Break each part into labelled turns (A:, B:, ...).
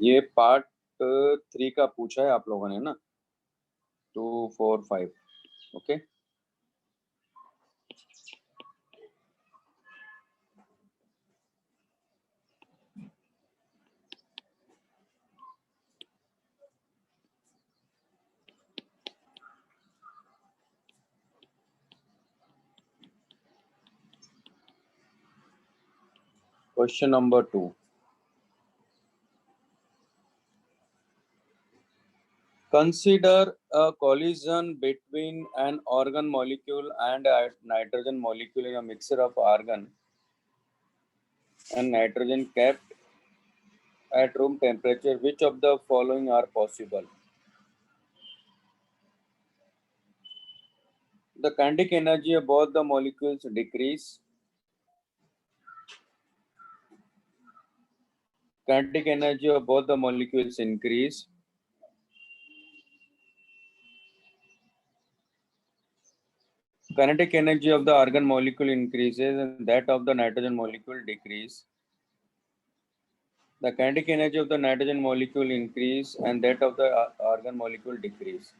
A: ये पार्ट 3 का पूछा है आप लोगों ने ना, 2, 4, 5। Okay, question number 2। Consider a collision between an argon molecule and a nitrogen molecule in a mixture of argon and nitrogen kept at room temperature. Which of the following are possible? The kinetic energy of both the molecules decrease. Kinetic energy of both the molecules increase. Kinetic energy of the argon molecule increases and that of the nitrogen molecule decrease. The kinetic energy of the nitrogen molecule increase and that of the argon molecule decrease.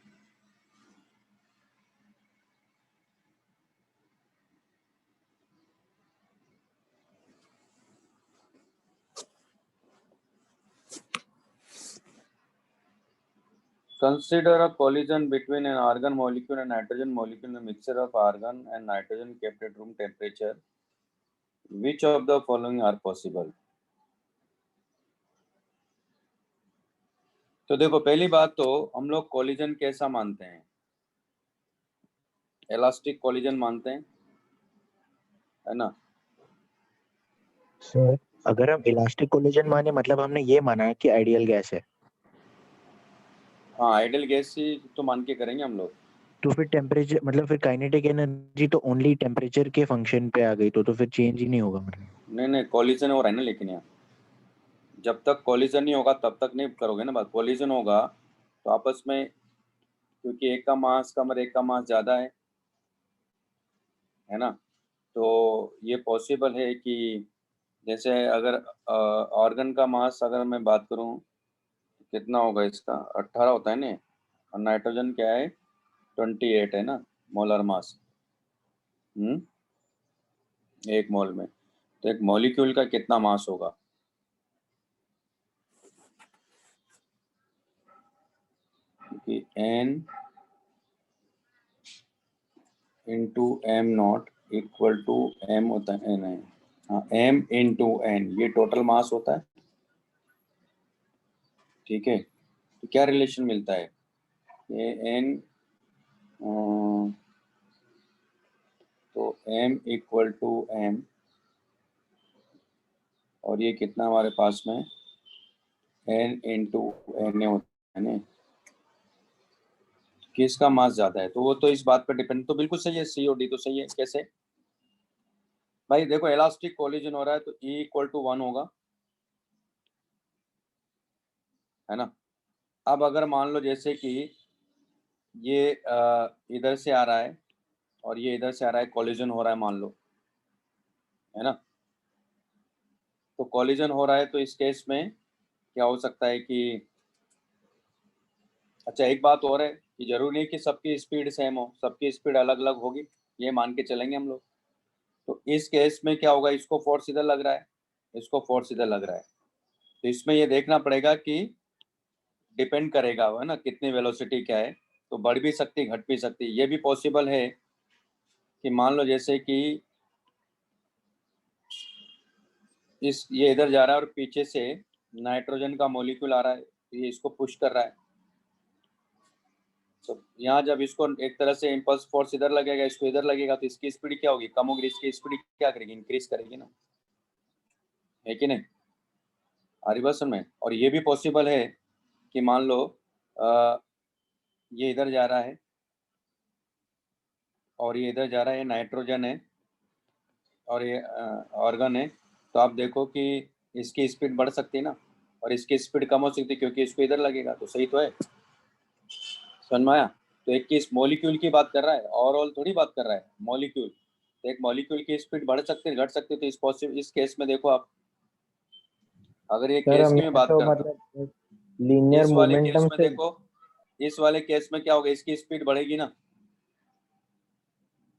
A: Consider a collision between an argon molecule and nitrogen molecule in a mixture of argon and nitrogen kept at room temperature. Which of the following are possible? तो देखो, पहली बात तो हम लोग collision कैसा मानते हैं? इलास्टिक कोलिजन मानते हैं, है ना?
B: सर अगर हम इलास्टिक कोलिजन माने मतलब हमने ये माना कि आइडियल गैस है,
A: हाँ, आइडियल गैस ही तो मान के करेंगे हम लोग।
B: तो फिर टेम्परेचर मतलब फिर काइनेटिक एनर्जी तो ओनली टेम्परेचर के फंक्शन पे आ गई, तो फिर चेंज ही नहीं होगा मतलब।
A: नहीं, कोलिजन हो रहा है ना, लेकिन यहाँ जब तक कोलिजन नहीं होगा तब तक नहीं करोगे ना बात। कोलिजन होगा तो आपस में, क्योंकि एक का मास कम और एक का मास ज्यादा है ना, तो ये पॉसिबल है कि जैसे अगर ऑर्गन का मास अगर मैं बात करूं तो कितना होगा इसका, 18 होता है ना, और नाइट्रोजन क्या है, 28 है ना मोलर मास। एक मोल में, तो एक मॉलिक्यूल का कितना मास होगा? क्योंकि n into m not equal to m होता है, n है, हाँ, m इंटू n ये टोटल मास होता है। ठीक है, तो क्या रिलेशन मिलता है? ये n, तो m इक्वल टू m, और ये कितना हमारे पास में n इंटू n होता है ना, किसका मास ज्यादा है? तो वो तो इस बात पर डिपेंड, तो बिल्कुल सही है, सी और डी तो सही है। कैसे भाई? देखो, इलास्टिक कोलिजन हो रहा है तो E इक्वल टू 1 होगा, है ना? अब अगर मान लो जैसे कि ये इधर से आ रहा है और ये इधर से आ रहा है, कोलिजन हो रहा है मान लो, है ना? तो कोलिजन हो रहा है तो इस केस में क्या हो सकता है कि, अच्छा एक बात और है कि जरूरी नहीं कि सबकी स्पीड सेम हो, सबकी स्पीड अलग अलग होगी, ये मान के चलेंगे हम लोग। तो इस केस में क्या होगा, इसको फोर्स इधर लग रहा है, इसको फोर्स इधर लग रहा है, तो इसमें ये देखना पड़ेगा कि डिपेंड करेगा, है ना, कितनी वेलोसिटी क्या है, तो बढ़ भी सकती घट भी सकती। ये भी पॉसिबल है कि मान लो जैसे कि ये इधर जा रहा है और पीछे से नाइट्रोजन का मॉलिक्यूल आ रहा है, तो ये इसको पुश कर रहा है, तो यहाँ जब इसको एक तरह से इम्पल्स फोर्स इधर लगेगा, इसको इधर लगेगा, तो इसकी स्पीड क्या होगी, कम होगी, इसकी स्पीड क्या करेगी, इंक्रीज करेगी ना, है कि नहीं? रिवर्सन में। और ये भी पॉसिबल है कि मान लो ये इधर जा रहा है और ये इधर जा रहा है, ये नाइट्रोजन है और ये ऑर्गन है, तो आप देखो कि इसकी स्पीड बढ़ सकती है ना, और इसकी स्पीड कम हो सकती है क्योंकि इसको इधर लगेगा, तो सही तो है, समझ में आया? तो एक की मॉलिक्यूल की बात कर रहा है, ओवरऑल थोड़ी बात कर रहा है, मॉलिक्यूल। तो एक मॉलिक्यूल की स्पीड बढ़ सकती है घट सकती है, तो इस केस में देखो आप, अगर ये
B: सर
A: केस की
B: हमने
A: मैं बात
B: तो
A: करता हूँ,
B: मतलब लीनियर
A: इस वाले केस
B: मोमेंटम
A: में
B: से।
A: देखो, इस वाले केस में क्या होगा, इसकी स्पीड बढ़ेगी ना,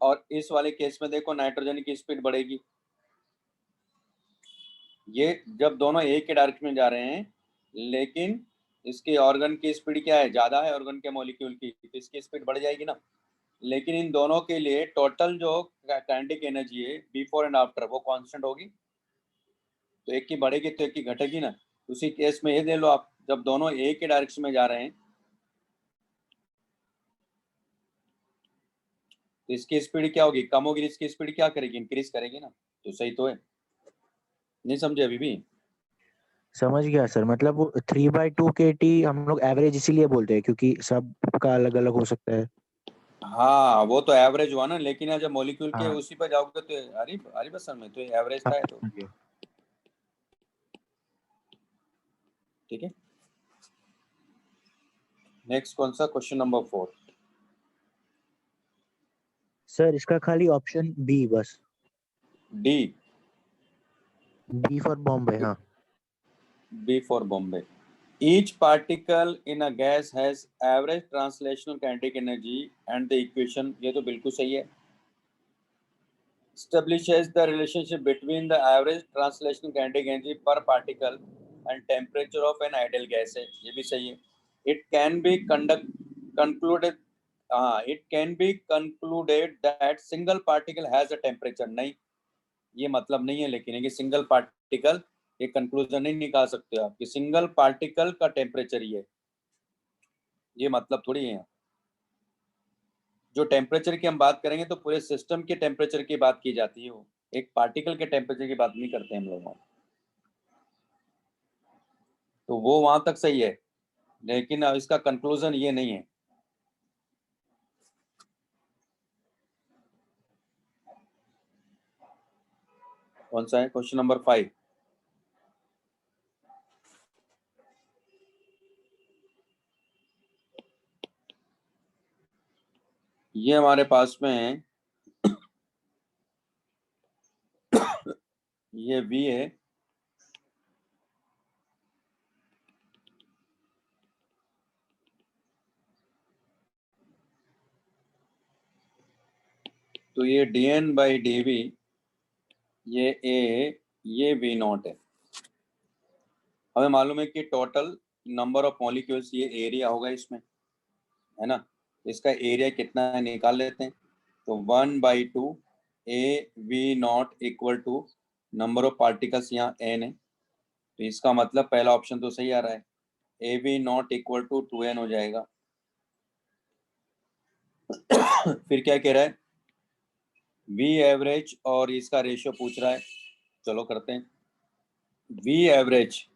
A: और इस वाले केस में देखो नाइट्रोजन की स्पीड बढ़ेगी। ये जब दोनों एक ही डायरेक्शन में जा रहे हैं, लेकिन इसके ऑर्गन की स्पीड क्या है, ज्यादा है ऑर्गन के मॉलिक्यूल की, तो इसकी स्पीड बढ़ जाएगी ना। लेकिन इन दोनों के लिए टोटल जो काइनेटिक एनर्जी है बिफोर एंड आफ्टर वो कांस्टेंट होगी, तो एक की बढ़ेगी तो एक की घटेगी ना। उसी केस में ये दे लो आप, जब दोनों एक ही डायरेक्शन में जा रहे हैं तो इसकी स्पीड क्या होगी, कम होगी, इसकी स्पीड क्या करेगी, इंक्रीज करेगी ना। तो सही तो है, नहीं समझे अभी भी?
B: समझ गया सर, मतलब वो 3/2 kT हम लोग एवरेज इसीलिए बोलते हैं क्योंकि सबका अलग अलग हो सकता है।
A: हाँ वो तो एवरेज हुआ ना, लेकिन यहाँ जब मॉलिक्यूल के
B: हाँ
A: उसी पर जाओगे तो अरे अरे बस में तो एवरेज
B: हाँ,
A: था, है तो
B: समझ गया।
A: ठीक है। नेक्स्ट कौन सा, क्वेश्चन नंबर 4।
B: सर इसका खाली ऑप्शन बी बस।
A: डी,
B: बी फॉर बॉम्बे, हाँ।
A: B for Bombay. Each particle in a gas has average translational kinetic energy and the equation, ये तो बिल्कुल सही है। Establishes the relationship between the average translational kinetic energy per particle and temperature of an ideal gas है, ये भी सही है। It can be concluded, it can be concluded that single particle has a temperature, नहीं, ये मतलब नहीं है, लेकिन है कि सिंगल पार्टिकल, ये कंक्लूजन नहीं निकाल सकते आप कि सिंगल पार्टिकल का टेम्परेचर ये मतलब थोड़ी है। जो टेम्परेचर की हम बात करेंगे तो पूरे सिस्टम के टेम्परेचर की बात की जाती है, वो एक पार्टिकल के टेम्परेचर की बात नहीं करते हम लोग। तो वो वहां तक सही है, लेकिन अब इसका कंक्लूजन ये नहीं है। कौन सा है, क्वेश्चन नंबर 5। ये हमारे पास में है, ये V है, तो ये dN/dV, ये A, ये V0 है। हमें मालूम है कि टोटल नंबर ऑफ मॉलिक्यूल्स, ये एरिया होगा इसमें, है ना। इसका एरिया कितना है निकाल लेते हैं। तो 1/2 AV0 equal to number of particles, यहाँ n है, तो इसका मतलब पहला ऑप्शन तो सही आ रहा है, AV0 इक्वल टू 2n हो जाएगा। फिर क्या कह रहा है, V एवरेज और इसका रेशियो पूछ रहा है, चलो करते हैं। V एवरेज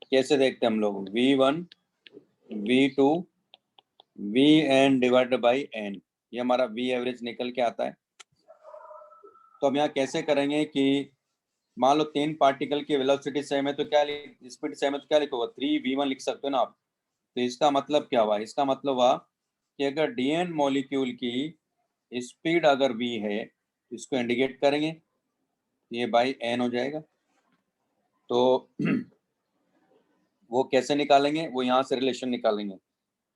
A: कैसे देखते हैं हम लोग, V1 V2 Vn divided by n, ये हमारा V एवरेज निकल के आता है। तो हम यहाँ कैसे करेंगे कि मान लो 3 पार्टिकल की वेलोसिटी सेम है तो क्या, स्पीड सेम है तो क्या लिखोगे, 3v1 लिख सकते हो ना आप। तो इसका मतलब क्या हुआ, इसका मतलब हुआ कि अगर dn मॉलिक्यूल की स्पीड अगर v है तो इसको इंडिकेट करेंगे, ये बाई n हो जाएगा। तो वो कैसे निकालेंगे, वो यहाँ से रिलेशन निकालेंगे,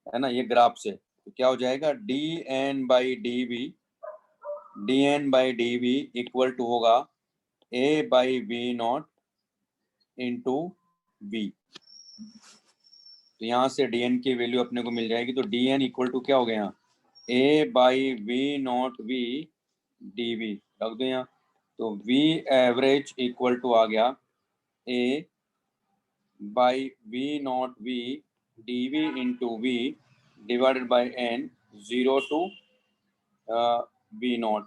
A: है ना, ये ग्राफ से। तो क्या हो जाएगा, dn/dv इक्वल टू होगा A/V0 इंटू V। तो यहाँ से dn की वैल्यू अपने को मिल जाएगी, तो dn इक्वल टू क्या हो गया यहाँ, A/V0V dV रख दो यहाँ। तो V एवरेज इक्वल टू आ गया A/V0V dV into V divided by n, 0 to V0।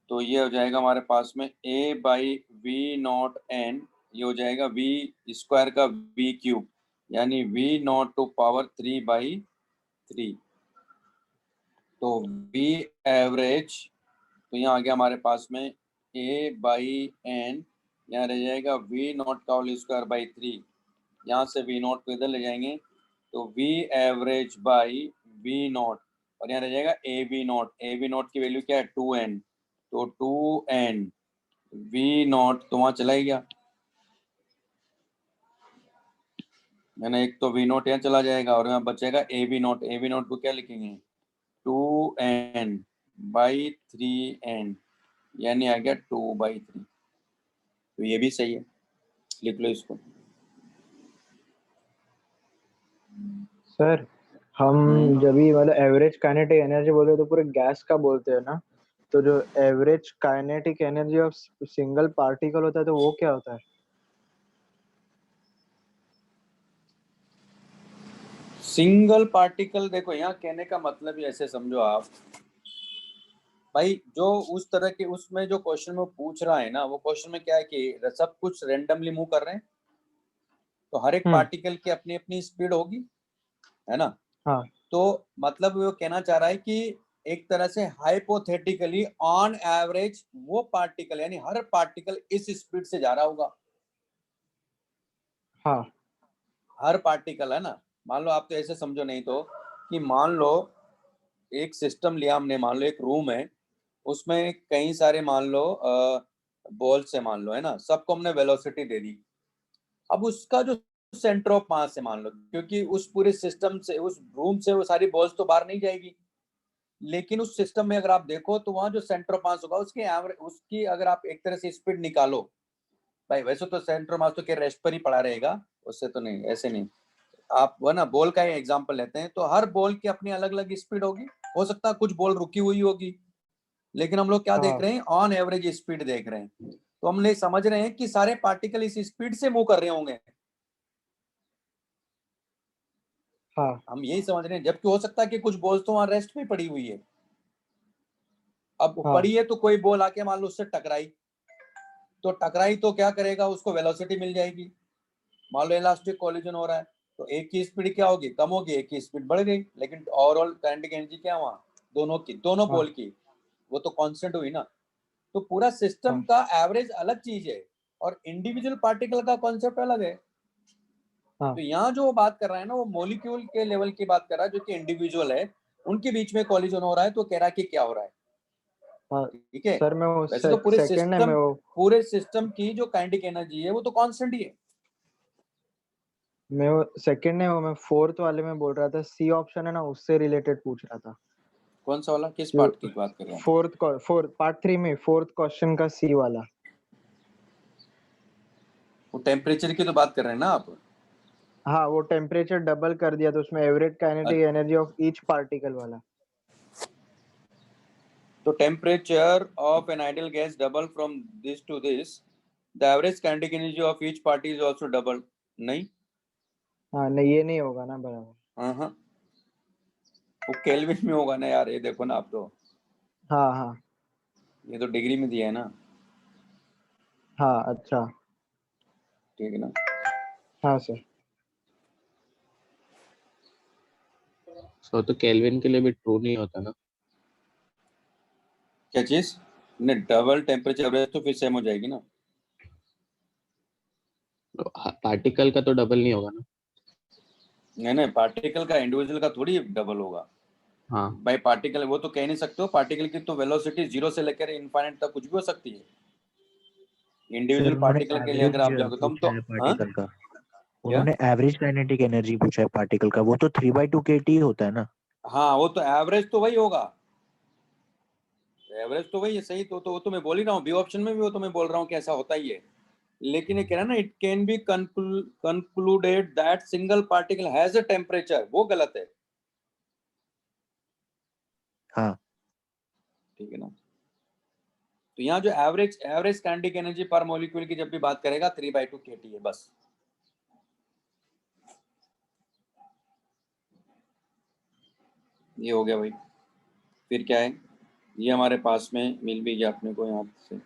A: तो ये हो जाएगा हमारे पास में A/V0n, ये हो जाएगा V स्क्वायर का V क्यूब, यानी V0 टू पावर 3/3। तो V एवरेज, तो यहाँ आ गया हमारे पास में A/n, यहाँ रह जाएगा V0 का होल स्क्वायर बाई 3, यहाँ से V0 को इधर ले जाएंगे तो V एवरेज बाई V0, और यहाँ रह जाएगा AV0, AV0 की वैल्यू क्या है 2n, तो 2n वी नॉट तो वहां चला ही गया, मैंने एक तो वी नॉट यहाँ चला जाएगा और यहाँ बचेगा A V not. A V not को क्या लिखेंगे, 2n/3n, यानी आ गया 2/3। तो ये भी सही है, लिख लो इसको।
C: सर हम जब भी मतलब एवरेज काइनेटिक एनर्जी बोलते हैं तो पूरे गैस का बोलते हैं ना, तो जो average kinetic energy of single particle होता है तो वो क्या होता है?
A: सिंगल पार्टिकल, देखो यहाँ कहने का मतलब ही ऐसे समझो आप भाई, जो उस तरह के उसमें जो क्वेश्चन में पूछ रहा है ना, वो क्वेश्चन में क्या है कि सब कुछ रेंडमली मूव कर रहे हैं, तो हर एक पार्टिकल की अपनी अपनी स्पीड होगी, है ना।
C: हाँ
A: तो मतलब वो कहना चाह रहा है कि एक तरह से हाइपोथेटिकली ऑन एवरेज वो पार्टिकल, यानी हर पार्टिकल इस स्पीड से जा रहा होगा।
C: हाँ
A: हर पार्टिकल, है ना। मान लो, आप तो ऐसे समझो नहीं तो कि मान लो एक सिस्टम लिया हमने, मान लो एक रूम है, उसमें कई सारे मान लो बॉल्स है, मान लो, है ना, सबको हमने वेलोसिटी दे दी। अब उसका जो सेंटर ऑफ मास है, मान लो, क्योंकि उस पूरे सिस्टम से, उस रूम से वो सारी बॉल्स तो बाहर नहीं जाएगी, लेकिन उस सिस्टम में अगर आप देखो तो वहां जो सेंटर ऑफ मास होगा उसकी एवरेज, उसकी अगर आप एक तरह से स्पीड निकालो भाई, वैसे तो सेंटर ऑफ मास तो क्या रेस्ट पर ही पड़ा रहेगा, उससे तो नहीं, ऐसे नहीं। आप वो ना बॉल का ही एग्जांपल लेते हैं, तो हर बॉल की अपनी अलग अलग स्पीड होगी, हो सकता है कुछ बॉल रुकी हुई होगी, लेकिन हम लोग क्या देख
C: हाँ
A: रहे हैं, ऑन एवरेज स्पीड देख रहे हैं। तो हम ये समझ रहे हैं कि सारे पार्टिकल इस स्पीड से मूव कर रहे होंगे,
C: हाँ
A: हम यही समझ रहे हैं, जबकि हो सकता है कि कुछ बॉल्स तो वहां रेस्ट पे पड़ी हुई है। अब
C: हाँ
A: पड़ी है तो कोई बॉल आके मान लो उससे टकराई, तो टकराई तो क्या करेगा, उसको वेलोसिटी मिल जाएगी। मान लो इलास्टिक कोलिजन हो रहा है, तो एक की स्पीड क्या होगी, कम होगी, एक की स्पीड बढ़ गई, लेकिन ओवरऑल काइनेटिक एनर्जी क्या वहां, दोनों की, दोनों
C: हाँ
A: बॉल की, वो तो कांस्टेंट हुई ना। तो पूरा सिस्टम
C: हाँ
A: का एवरेज अलग चीज है और इंडिविजुअल पार्टिकल का कॉन्सेप्ट अलग है।
C: हाँ
A: तो यहाँ जो वो बात कर रहा है ना, वो मॉलिक्यूल के लेवल की बात कर रहा है, जो कि इंडिविजुअल है, उनके बीच में कॉलिजन हो रहा है, तो कह रहा है कि क्या हो रहा है।
C: हाँ
A: ठीक है,
C: सर, मैं वो
A: वैसे तो
C: सेकंड है, मैं वो
A: की जो काइनेटिक एनर्जी है वो तो कांस्टेंट ही है।
C: सेकंड है वो मैं फोर्थ वाले में बोल रहा था, सी ऑप्शन है ना, उससे रिलेटेड पूछ रहा था।
A: कौन सा वाला, किस
C: जो
A: पार्ट की बात कर रहे हैं।
C: फोर्थ पार्ट 3 में फोर्थ क्वेश्चन का सी वाला।
A: वो टेम्परेचर की तो बात कर रहे हैं ना आप।
C: हाँ वो टेम्परेचर डबल कर दिया तो उसमें average kinetic energy of each particle वाला।
A: तो temperature of an ideal gas double from this to this, the average kinetic energy of each party is also double. नहीं,
C: हाँ नहीं, ये नहीं होगा ना बराबर।
A: हाँ हाँ, वो केल्विन में होगा ना यार, ये देखो ना आप तो,
C: हाँ हाँ
A: ये तो डिग्री में दिया है ना।
C: हाँ अच्छा।
A: ठीक है ना।
C: हाँ सर।
D: तो केल्विन के लिए भी ट्रू नहीं होता ना।
A: क्या चीज, नहीं, डबल टेम्परेचर एवरेज तो फिर सेम हो जाएगी ना।
D: पार्टिकल का तो डबल नहीं होगा ना।
A: नहीं नहीं, पार्टिकल का इंडिविजुअल का थोड़ी डबल होगा
D: हाँ
A: भाई। पार्टिकल वो तो कह नहीं सकते हो, पार्टिकल की तो वेलोसिटी जीरो से लेकर इनफाइनाइट तक कुछ भी हो सकती है।
B: सर
A: इंडिविजुअल
B: उन्होंने
A: पार्टिकल के लिए अगर
B: एवरेज
A: आप जाओगे तो हम तो,
B: पूछा है
A: हाँ
B: पार्टिकल का।
A: क्या,
B: उन्होंने एवरेज काइनेटिक एनर्जी पूछा है पार्टिकल का, वो तो 3/2 kT होता है ना।
A: हाँ वो तो एवरेज तो वही होगा, एवरेज तो वही है, सही। तो वो तो मैं बोल ही रहा हूँ, बी ऑप्शन में भी वो तो मैं बोल रहा हूँ कि ऐसा होता ही है, लेकिन ये कह रहा है ना, it can be concluded that single particle has a temperature, वो गलत है।
B: हाँ
A: ठीक है ना। तो यहाँ जो एवरेज एवरेज काइनेटिक एनर्जी पर मॉलिक्यूल की जब भी बात करेगा 3/2 kT है बस। ये हो गया भाई। फिर क्या है, ये हमारे पास में मिल भी गया अपने को यहाँ से।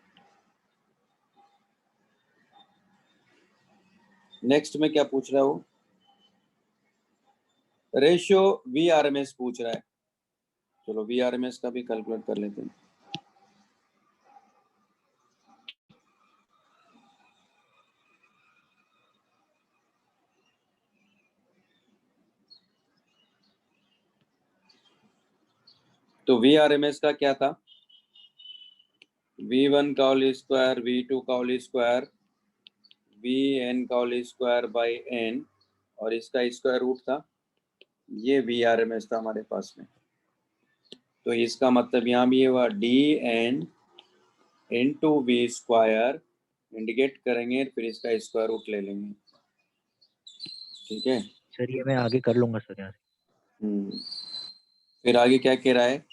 A: नेक्स्ट में क्या पूछ रहा है वो, ratio v r m s पूछ रहा है। चलो वी आर एम एस का भी कैलकुलेट कर लेते हैं। तो वी आर एम एस का क्या था, V1 का होल स्क्वायर, V2 का होल स्क्वायर, Vn का होल स्क्वायर बाई n, और इसका स्क्वायर रूट था, ये VRMS था हमारे पास में। तो इसका मतलब यहाँ भी ये हुआ Dn into v square, indicate करेंगे फिर इसका स्क्वायर रूट ले लेंगे। ठीक है,
B: सर ये मैं आगे कर लूंगा सर यहाँ से।
A: फिर आगे क्या कह रहा है,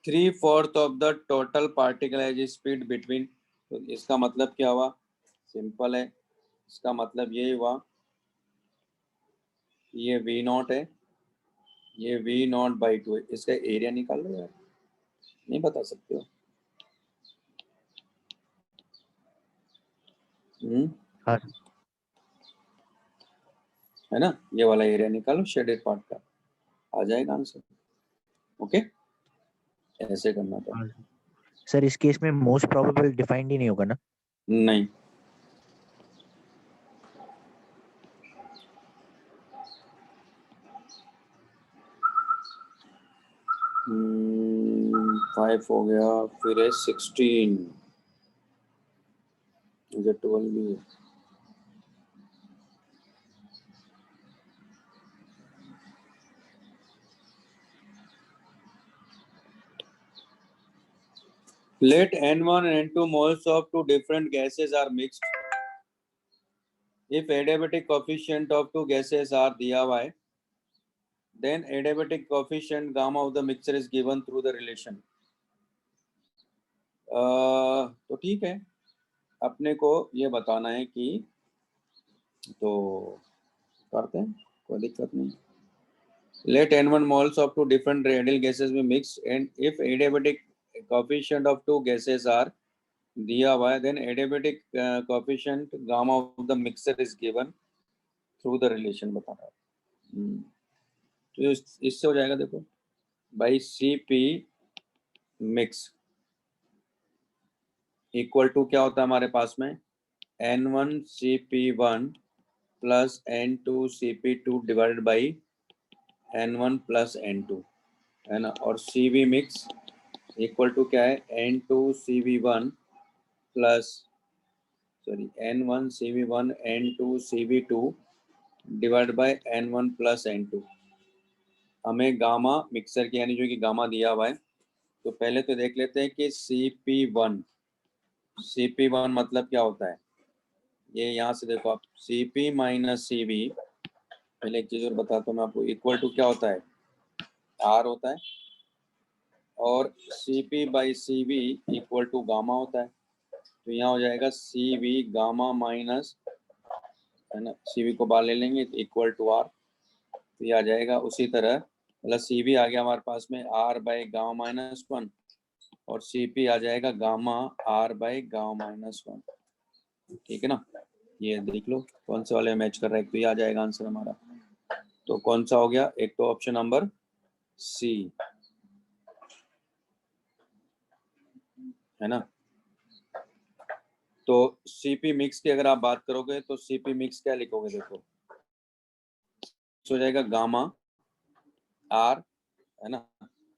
A: 3/4 of the total particle as speed between. तो इसका मतलब क्या हुआ, सिंपल है, इसका मतलब ये हुआ, ये V0 है, ये V0/2 है। इसका एरिया निकाल लो यार, नहीं बता सकते हो?
B: हाँ
A: है ना, ये वाला एरिया निकालो शेडेड पार्ट का, आ जाएगा आंसर। ओके, ऐसे करना था।
B: हाँ सर, इस केस में मोस्ट प्रोबेबल डिफाइंड ही नहीं होगा ना?
A: नहीं, फाइव हो गया, फिर है 16, मुझे 12 भी है। Let N1 and N2 moles of two different gases are mixed. If adiabatic coefficient of two gases are दिया हुआ है, then adiabatic coefficient gamma of the mixture is given through the relation. तो ठीक है, अपने को ये बताना है कि, तो करते हैं, कोई दिक्कत नहीं। Let N1 moles of two different radial gases be mixed, and if adiabatic coefficient of two gases are दिया हुआ है, then adiabatic coefficient gamma of the mixture is given through the relation बता रहा है। तो इससे हो जाएगा, देखो by CP mix equal to क्या होता है हमारे पास में, N1 CP1 plus N2 CP2 divided by N1 plus N2, है ना, और CV मिक्स इक्वल टू क्या है, N2 CV1 plus N1 CV1 N2 CV2 divide by N1 plus N2। हमें गामा मिक्सर की यानी जो कि गामा दिया हुआ है, तो पहले तो देख लेते हैं कि CP1 मतलब क्या होता है। ये यहाँ से देखो आप, CP माइनस CV, पहले एक चीज और बताता हूँ मैं आपको, इक्वल टू क्या होता है, R होता है, और CP by CV equal to gamma होता है। तो यहाँ हो जाएगा CV गामा माइनस, है ना, CV को बाहर ले लेंगे तो इक्वल टू R, तो ये आ जाएगा। उसी तरह मतलब CV आ गया हमारे पास में R बाई गामा माइनस 1, और CP आ जाएगा gamma R by gamma minus 1। ठीक है ना, ये देख लो कौन से वाले मैच कर रहा है, तो ये आ जाएगा आंसर हमारा। तो कौन सा हो गया, एक तो ऑप्शन नंबर C, है ना। तो CP मिक्स की अगर आप बात करोगे तो CP मिक्स क्या लिखोगे, देखो हो जाएगा गामा R, है ना,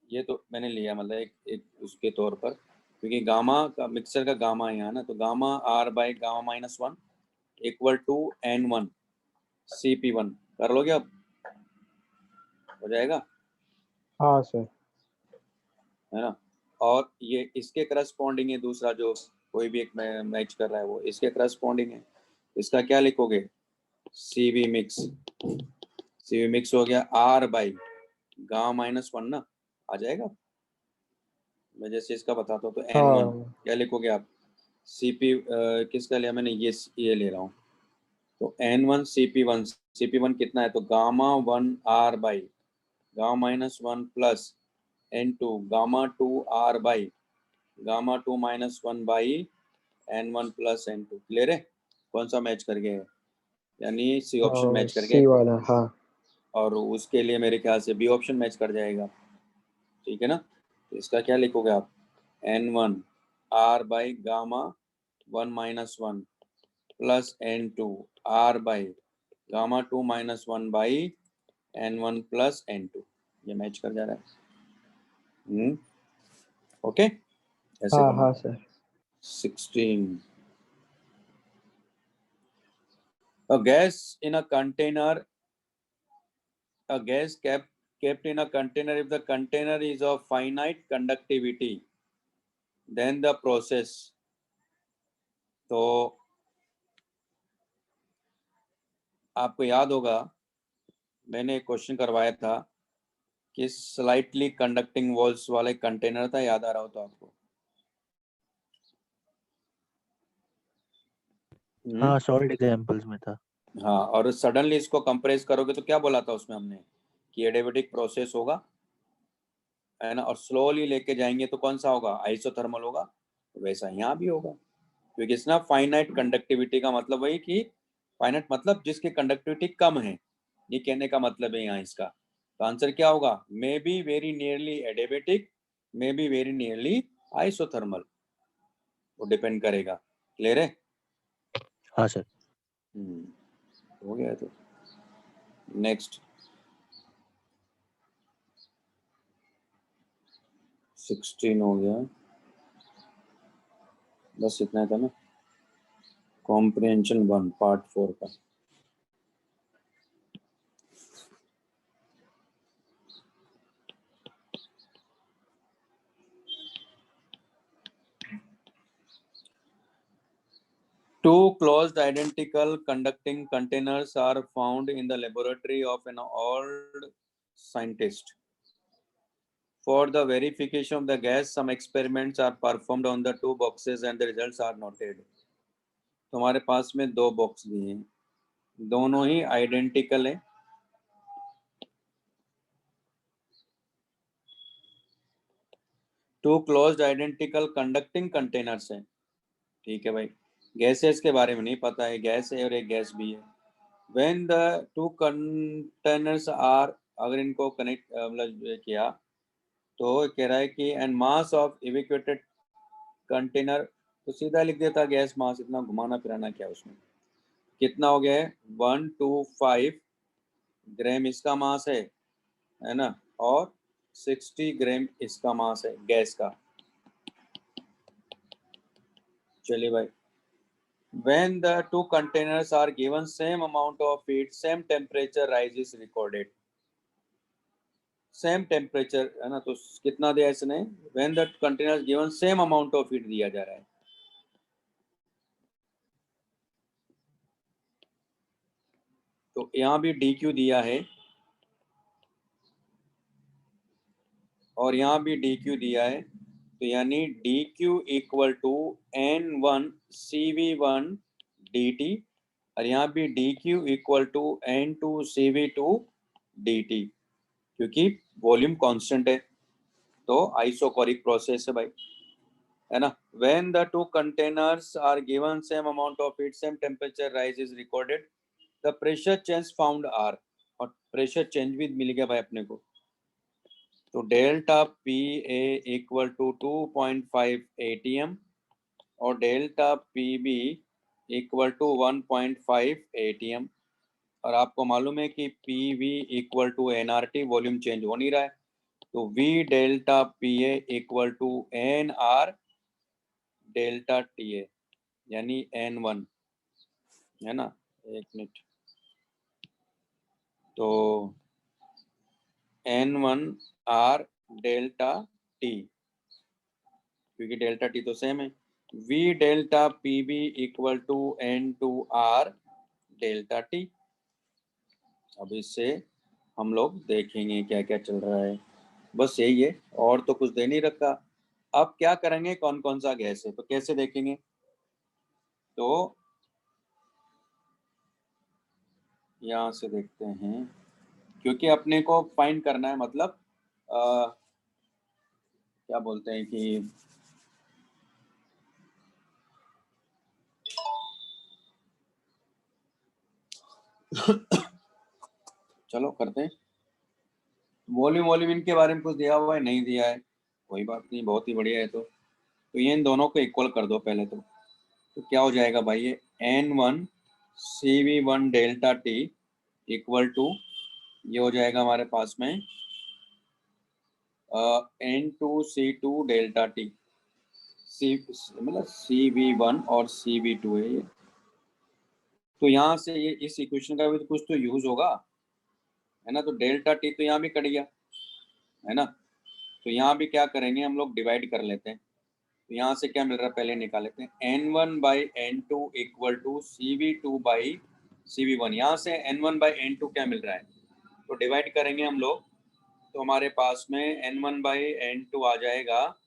A: ये तो मैंने लिया मतलब एक उसके तौर पर, क्योंकि गामा का मिक्सर का गामा है यहाँ ना, तो gamma R by gamma minus 1 equal to N1 CP1 कर लोगे अब, हो जाएगा,
C: हाँ सर।
A: है ना। और ये इसके करस्पॉन्डिंग है, दूसरा जो कोई भी एक मैच कर रहा है वो इसके करस्पॉन्डिंग है, इसका क्या लिखोगे, CV मिक्स हो गया R बाई गामा माइनस 1 ना, आ जाएगा। मैं जैसे इसका बताता हूँ तो N1 क्या लिखोगे आप, CP किसका लिया मैंने, ये ले रहा हूँ, तो N1 CP1 कितना है, तो gamma 1 R by gamma minus 1 plus N2 gamma 2 R by gamma 2 minus 1 by N1 plus N2। Clear है, कौन सा मैच कर गया है, यानी C ऑप्शन मैच कर गया
C: सी वाला, हाँ।
A: और उसके लिए मेरे ख्याल से B ऑप्शन मैच कर जाएगा। ठीक है ना, तो इसका क्या लिखोगे आप, N1 R by gamma 1 minus 1 plus N2 R by gamma 2 minus 1 by N1 plus N2, ये मैच कर जा रहा है। ओके, ऐसे
C: हाँ
A: करना।
C: हाँ sir.
A: 16. A gas in a container, a gas kept in a container, if the container is of finite conductivity, then the process. तो आपको याद होगा मैंने एक क्वेश्चन करवाया था कि स्लाइटली कंडक्टिंग वॉल्स वाले कंटेनर था, याद आ रहा हो तो आपको?
B: हाँ, सॉलिड एग्जांपल्स में था।
A: हाँ, और सडनली इसको कंप्रेस करोगे तो क्या बोला था उसमें हमने कि एडियाबेटिक प्रोसेस होगा, है ना, और स्लोली लेके जाएंगे तो कौन सा होगा? आइसोथर्मल होगा। वैसा यहाँ भी होगा, क्योंकि इसना फाइनाइट कंडक्टिविटी का मतलब वही कि फाइनाइट मतलब जिसकी कंडक्टिविटी कम है, ये कहने का मतलब है यहाँ इसका। तो आंसर क्या होगा? May be very nearly adiabatic, may be very nearly isothermal, वो डिपेंड करेगा। क्लियर है?
B: हाँ सर।
A: हो गया। तो नेक्स्ट 16 हो गया, बस इतना था ना कॉम्प्रिहेंशन 1 पार्ट 4 का। Two closed identical conducting containers are found in the laboratory of an old scientist. For the verification of the gas, some experiments are performed on the two boxes and the results are noted. तो हमारे पास में दो box दिए हैं, दोनों ही identical है। Two closed identical conducting containers हैं, ठीक है भाई। गैसेस के बारे में नहीं पता है, गैस है और एक गैस भी है। When the two containers are, अगर इनको कनेक्ट मतलब किया तो कह रहा है कि एंड मास ऑफ इवेक्यूएटेड कंटेनर, तो सीधा लिख देता गैस मास, इतना घुमाना फिराना क्या उसमें। कितना हो गया है? 125 ग्राम इसका मास है ना, और 60 ग्राम इसका मास है गैस का। चलिए भाई, when the two containers are given same amount of heat, same temperature rise is recorded. Same temperature है ना, तो कितना दिया इसने? When the container given same amount of heat दिया जा रहा है। तो यहाँ भी dq दिया है और यहाँ भी dq दिया है, तो यानी dq equal to n1 cv1 dt, और यहाँ भी dq equal to n2 cv2 dt, क्योंकि वॉल्यूम कांस्टेंट है, तो आइसोकोरिक प्रोसेस है भाई, है ना। When the two containers are given same amount of heat, same temperature rise is recorded, the pressure change found are, और प्रेशर चेंज भी मिल गया भाई अपने को। तो delta p a equal to 2.5 ATM और delta p b equal to 1.5 ATM, और आपको मालूम है कि p v equal to NRT, volume change हो नहीं रहा है, तो V delta p a equal to NR delta t a, यानी N1, है ना। एक मिनट, तो N1 R डेल्टा टी, क्योंकि डेल्टा टी तो सेम है। V delta p b equal to N2 R delta t. अब इससे हम लोग देखेंगे क्या क्या चल रहा है, बस यही है, और तो कुछ दे नहीं रखा। अब क्या करेंगे, कौन कौन सा गैस है, तो कैसे देखेंगे? तो यहाँ से देखते हैं, क्योंकि अपने को फाइंड करना है, मतलब क्या बोलते हैं कि चलो करते हैं। वॉल्यूम इनके बारे में कुछ दिया हुआ है? नहीं दिया है, कोई बात नहीं, बहुत ही बढ़िया है। तो ये इन दोनों को इक्वल कर दो पहले। तो क्या हो जाएगा भाई, ये N1 CV1 delta T equal to, ये हो जाएगा हमारे पास में N2 C2 डेल्टा टी, सी मतलब CV1 और CV2 है ये। तो यहाँ से ये इस इक्वेशन का भी तो कुछ तो यूज होगा, है ना। तो डेल्टा टी तो यहाँ भी कट गया, है ना। तो यहाँ भी क्या करेंगे हम लोग, डिवाइड कर लेते हैं। तो यहाँ से क्या मिल रहा है पहले निकाल लेते हैं। N1/N2 equal to CV2/CV1। यहाँ से N1/N2 क्या मिल रहा है, तो डिवाइड करेंगे हम लोग। तो हमारे पास में N1/N2 आ जाएगा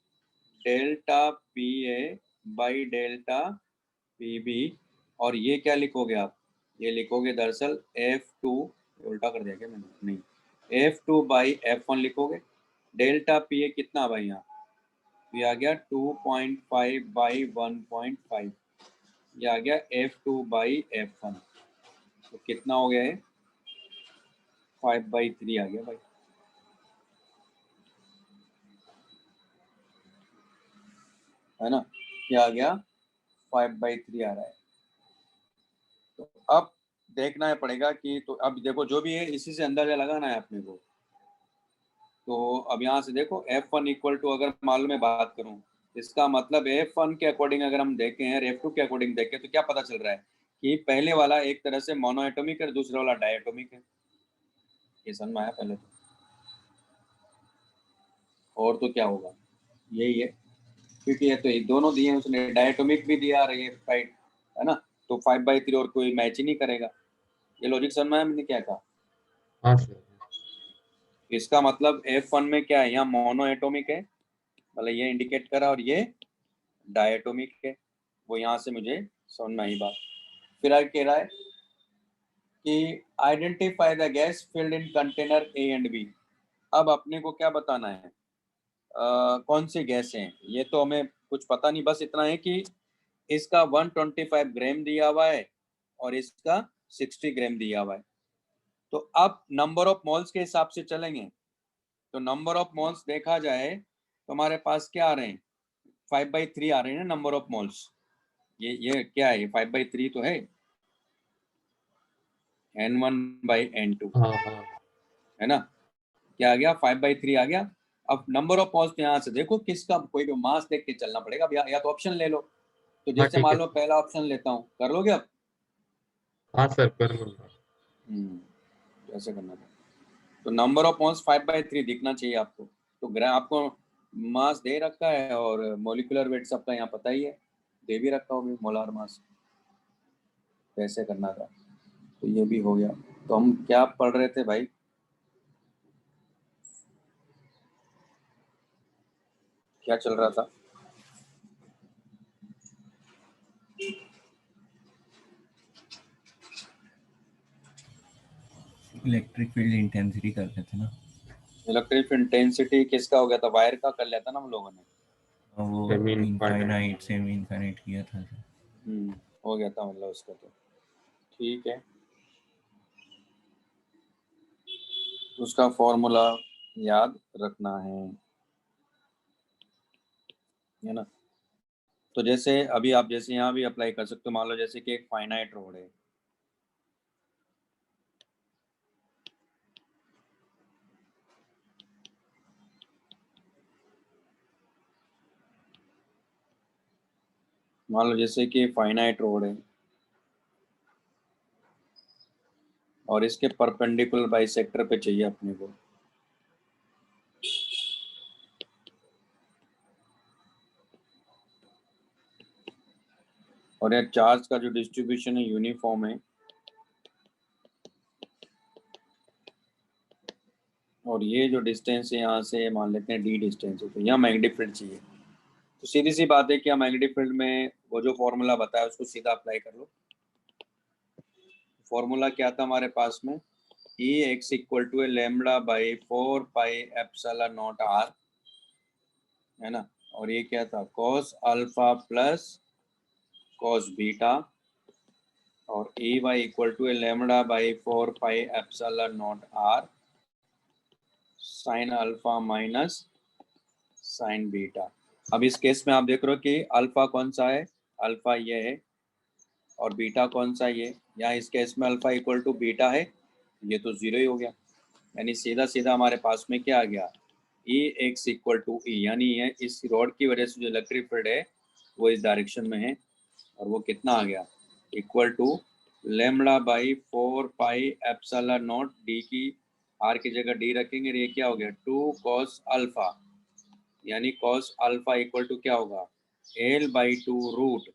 A: delta PA by delta PB। और ये क्या लिखोगे आप, ये लिखोगे दरअसल F2, उल्टा कर दिया क्या मैंने, नहीं, F2/F1 लिखोगे। डेल्टा PA कितना भाई, यहाँ ये आ गया 2.5/1.5, ये आ गया F2/F1। तो कितना हो गया है, 5/3 आ गया भाई, है ना। क्या आ गया, 5/3 आ रहा है। तो अब देखना है पड़ेगा कि, तो अब देखो जो भी है इसी से अंदाजा लगाना है अपने को। तो अब यहाँ से देखो F1 इक्वल टू, अगर मान लो मैं बात करूँ, इसका मतलब F1 के अकॉर्डिंग अगर हम देखें और F2 के अकॉर्डिंग देखें तो क्या पता चल रहा है कि पहले वाला एक तरह से मोनोएटॉमिक है, दूसरा वाला डायटोमिक है। ये समझ में आया पहले तो, और तो क्या होगा, यही है, क्योंकि ये तो ये दोनों दिए हैं उसने, डायटोमिक भी दिया और ये राइट, है ना। तो 5/3 और कोई मैच ही नहीं करेगा। ये लॉजिक समझ में आया मैंने क्या कहा।
E: हाँ सर।
A: इसका मतलब F1 में क्या है, यहाँ मोनोएटॉमिक है, मतलब ये इंडिकेट करा, और ये डायटोमिक है। वो यहाँ से मुझे समझ में आई बात। फिर आगे कह रहा है कि identify the gas filled in container A and B। अब अपने को क्या बताना है, कौन सी गैस हैं, ये तो हमें कुछ पता नहीं, बस इतना है कि इसका 125 ग्राम दिया हुआ है और इसका 60 ग्राम दिया हुआ है। तो अब नंबर ऑफ मोल्स के हिसाब से चलेंगे। तो नंबर ऑफ मोल्स देखा जाए तो हमारे पास क्या आ रहे हैं, 5/3 आ रहे हैं ना नंबर ऑफ मोल्स। ये क्या है, 5/3 तो है, N1/N2,
E: हाँ हाँ
A: है ना। क्या आ गया, 5/3 आ गया। अब नंबर ऑफ मोल्स यहाँ से देखो किसका, कोई भी मास देख के चलना पड़ेगा। अब या तो ऑप्शन ले लो। तो
E: हाँ
A: जैसे
E: ठीक
A: मान
E: है
A: लो
E: सर।
A: पहला ऑप्शन लेता हूँ, कर लोगे अब।
E: हाँ सर कर लूँगा।
A: कैसे करना था, तो नंबर ऑफ मोल्स 5/3 दिखना चाहिए आपको। तो आपको मास दे रखा है और मोलिकुलर वेट सबका यहाँ पता ही है, दे भी रखा होगा मोलार मास। कैसे करना था, तो ये भी हो गया। तो हम क्या पढ़ रहे थे भाई, क्या चल रहा था,
F: इलेक्ट्रिक फील्ड इंटेंसिटी करते थे ना,
A: इलेक्ट्रिक इंटेंसिटी किसका हो गया था, वायर का कर लिया था ना हम लोगों ने।
F: और वो
E: सेमी
F: इनफाइनाइट सेमी इनफाइनाइट किया था सर।
A: हो गया था मतलब उसका, तो ठीक है। उसका फॉर्मूला याद रखना है ना। तो जैसे अभी आप जैसे यहाँ भी अप्लाई कर सकते हो, मान लो जैसे कि एक फाइनाइट रोड है, मान लो जैसे कि फाइनाइट रोड है और इसके परपेंडिकुलर बाइसेक्टर पे चाहिए अपने को। और ये चार्ज का जो डिस्ट्रीब्यूशन है यूनिफॉर्म है, और ये जो डिस्टेंस है यहाँ से मान लेते हैं d डिस्टेंस है, तो यहाँ मैग्नेटिक फील्ड चाहिए। तो सीधी सी बात है कि हम मैग्नेटिक फील्ड में वो जो फॉर्मूला बताया उसको सीधा अप्लाई कर लो। फॉर्मूला क्या था हमारे पास में, Ex इक्वल टू λ/4πε0r, है ना। और ये क्या था, cos alpha plus cos beta, और Ey equal to λ/4πε0r sine alpha minus sine beta. अब इस केस में आप देख रहे हो कि अल्फा कौन सा है, अल्फा ये है, और बीटा कौन सा ये, यहाँ इस केस में अल्फा इक्वल टू बीटा है, ये तो जीरो ही हो गया। यानी सीधा सीधा हमारे पास में क्या आ गया, Ex इक्वल टू E, यानी ये इस रॉड की वजह से जो इलेक्ट्रिक फील्ड है वो इस डायरेक्शन में है, और वो कितना आ गया, equal to lambda by 4 pi epsilon naught d की आर की जगह डी रखेंगे, ये क्या हो गया 2 cos अल्फा, यानी cos अल्फा इक्वल टू क्या होगा L by 2 root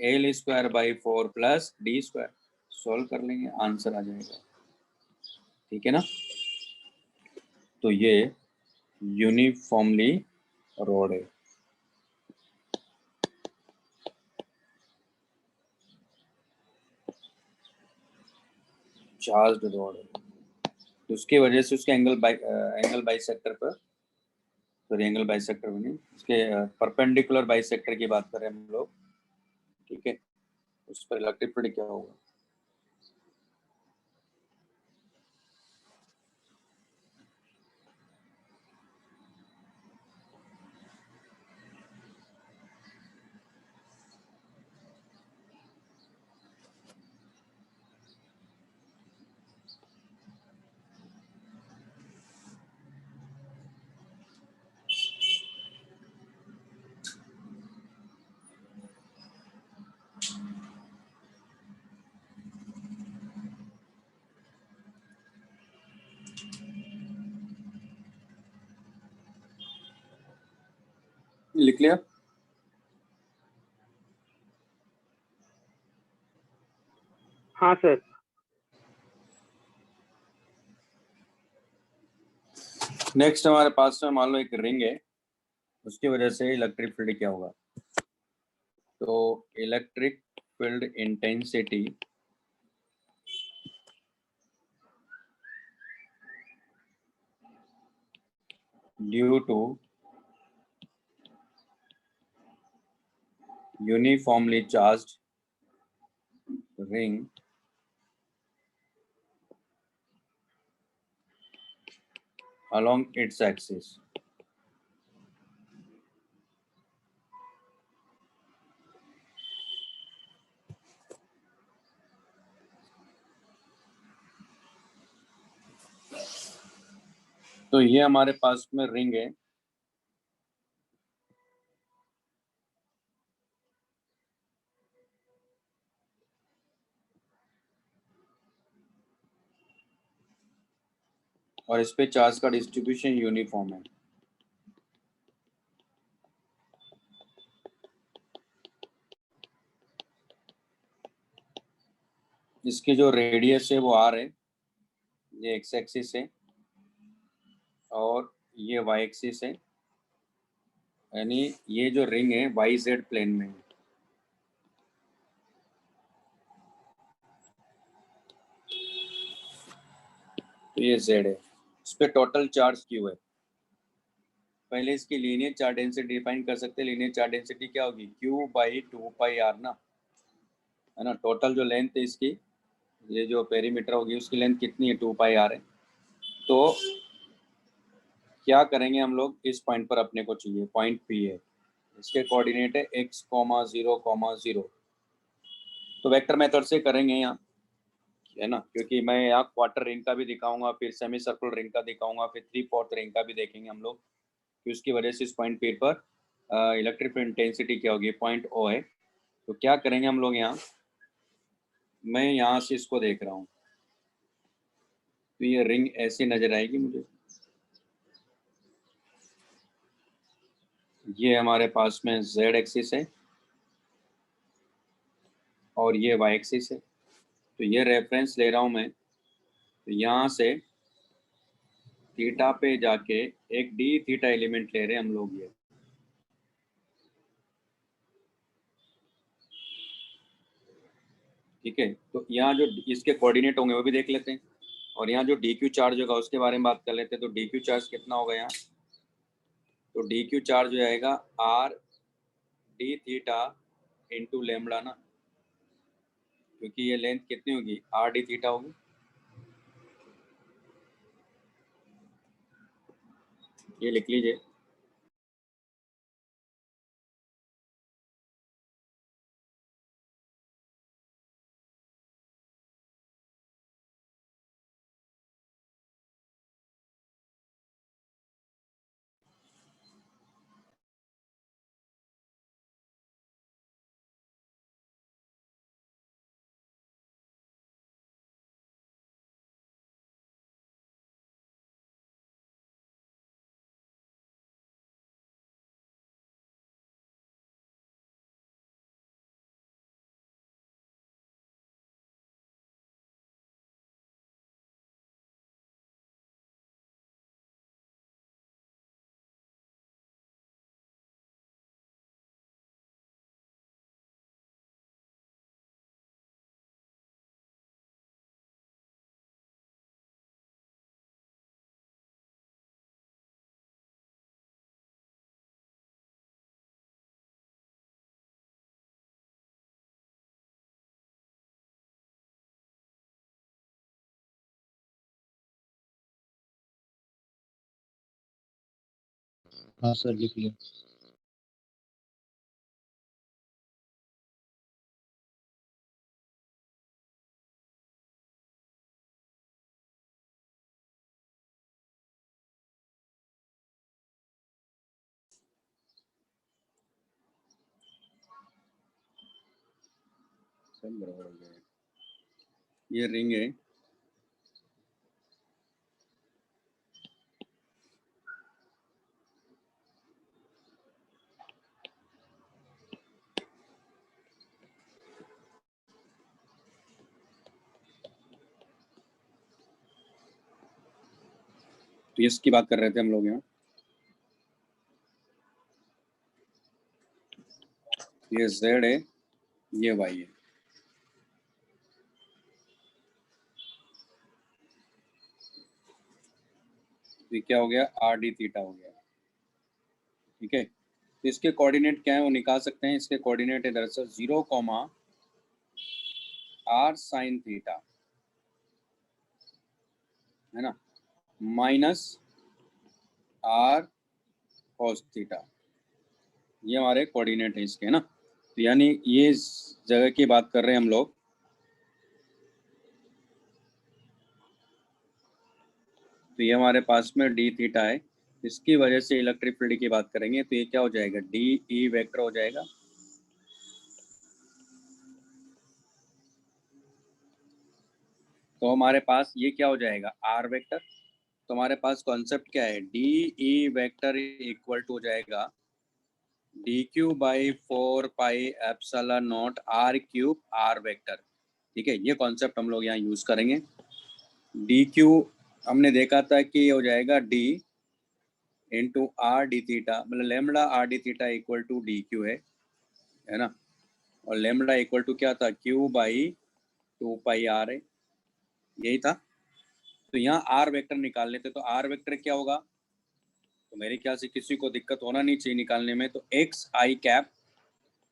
A: L square by 4 plus D square. Solve कर लेंगे, आंसर आ जाएगा। ठीक है ना, तो ये यूनिफॉर्मली रोड है। चार्ज रोड है, तो उसकी वजह से उसके एंगल बाइसेक्टर पर, सॉरी एंगल बाइसेक्टर में नहीं, उसके परपेंडिकुलर बाइसेक्टर की बात करें हम लोग, ठीक है, उस पर इलेक्ट्रिक फील्ड क्या होगा। लिख लिया,
G: हाँ सर।
A: नेक्स्ट हमारे पास में मान लो एक रिंग है, उसकी वजह से इलेक्ट्रिक फील्ड क्या होगा, तो electric field intensity due to uniformly charged ring along its axis तो ये हमारे पास में रिंग है, और इस पे चार्ज का डिस्ट्रीब्यूशन यूनिफॉर्म है। इसकी जो रेडियस है वो आर है, ये एक्स एक्सिस है और ये वाई एक्सिस है, यानी ये जो रिंग है वाई जेड प्लेन में है। तो ये जेड है, इस पे टोटल चार्ज क्यू है। पहले इसकी लीनियर चार्ज डेंसिटी डिफाइन कर सकते हैं। लीनियर चार्ज डेंसिटी क्या होगी, क्यू बाई 2 पाई आर ना, है ना। टोटल जो लेंथ है इसकी, ये जो पेरीमीटर होगी उसकी लेंथ कितनी है, 2 पाई आर है। तो क्या करेंगे हम लोग, इस पॉइंट पर अपने को चाहिए, पॉइंट पी है, इसके कोऑर्डिनेट है x, 0, 0। तो वेक्टर मेथड से करेंगे यहाँ, है ना, क्योंकि मैं यहाँ क्वार्टर रिंग का भी दिखाऊंगा, फिर सेमी सर्कुलर रिंग का दिखाऊंगा, फिर 3/4 रिंग का भी देखेंगे हम लोग, कि उसकी वजह से इस पॉइंट पी पर इलेक्ट्रिक इंटेंसिटी क्या होगी, पॉइंट ओ है। तो क्या करेंगे हम लोग यहाँ, मैं यहाँ से इसको देख रहा हूँ, तो ये रिंग ऐसी नजर आएगी मुझे। ये हमारे पास में z एक्सिस है और ये y एक्सिस है। तो ये रेफरेंस ले रहा हूँ मैं, तो यहाँ से थीटा पे जाके एक डी थीटा एलिमेंट ले रहे हैं हम लोग ये, ठीक है। तो यहाँ जो इसके कोऑर्डिनेट होंगे वो भी देख लेते हैं, और यहाँ जो डी क्यू चार्ज होगा उसके बारे में बात कर लेते हैं। तो डी क्यू चार्ज कितना होगा यहाँ, तो डी क्यू चार्ज हो जाएगा are D theta into lambda ना, क्योंकि ये लेंथ कितनी होगी, आर डी थीटा होगी। ये लिख लीजिए,
D: हाँ सर लिख लिया।
A: सब बराबर हो गया। ये रिंग है, तो इसकी बात कर रहे थे हम लोग यहाँ। ये z है, ये y है। तो ये क्या हो गया, r d थीटा हो गया। ठीक है, तो इसके कोऑर्डिनेट क्या है वो निकाल सकते हैं। इसके कोऑर्डिनेट है दरअसल 0, r sin थीटा, है ना, माइनस r cos थीटा। ये हमारे कोऑर्डिनेट है इसके, है ना। तो यानी ये इस जगह की बात कर रहे हैं हम लोग। तो ये हमारे पास में d थीटा है, इसकी वजह से इलेक्ट्रिक फील्ड की बात करेंगे। तो ये क्या हो जाएगा, d e वेक्टर हो जाएगा। तो हमारे पास ये क्या हो जाएगा, r वेक्टर। तो हमारे पास कॉन्सेप्ट क्या है, D E vector equal to हो जाएगा D Q by 4 pi epsilon nought R cube R vector. ठीक है, ये कॉन्सेप्ट हम लोग यहाँ यूज करेंगे। डी क्यू हमने देखा था कि ये हो जाएगा D into R D theta, मतलब lambda R D theta equal to D Q है ना। और लेमडा इक्वल टू क्या था, क्यू बाई 2 पाई आर है, यही था। तो यहाँ आर वेक्टर निकाल लेते, तो आर वेक्टर क्या होगा, तो मेरे ख्याल से किसी को दिक्कत होना नहीं चाहिए निकालने में। तो X I cap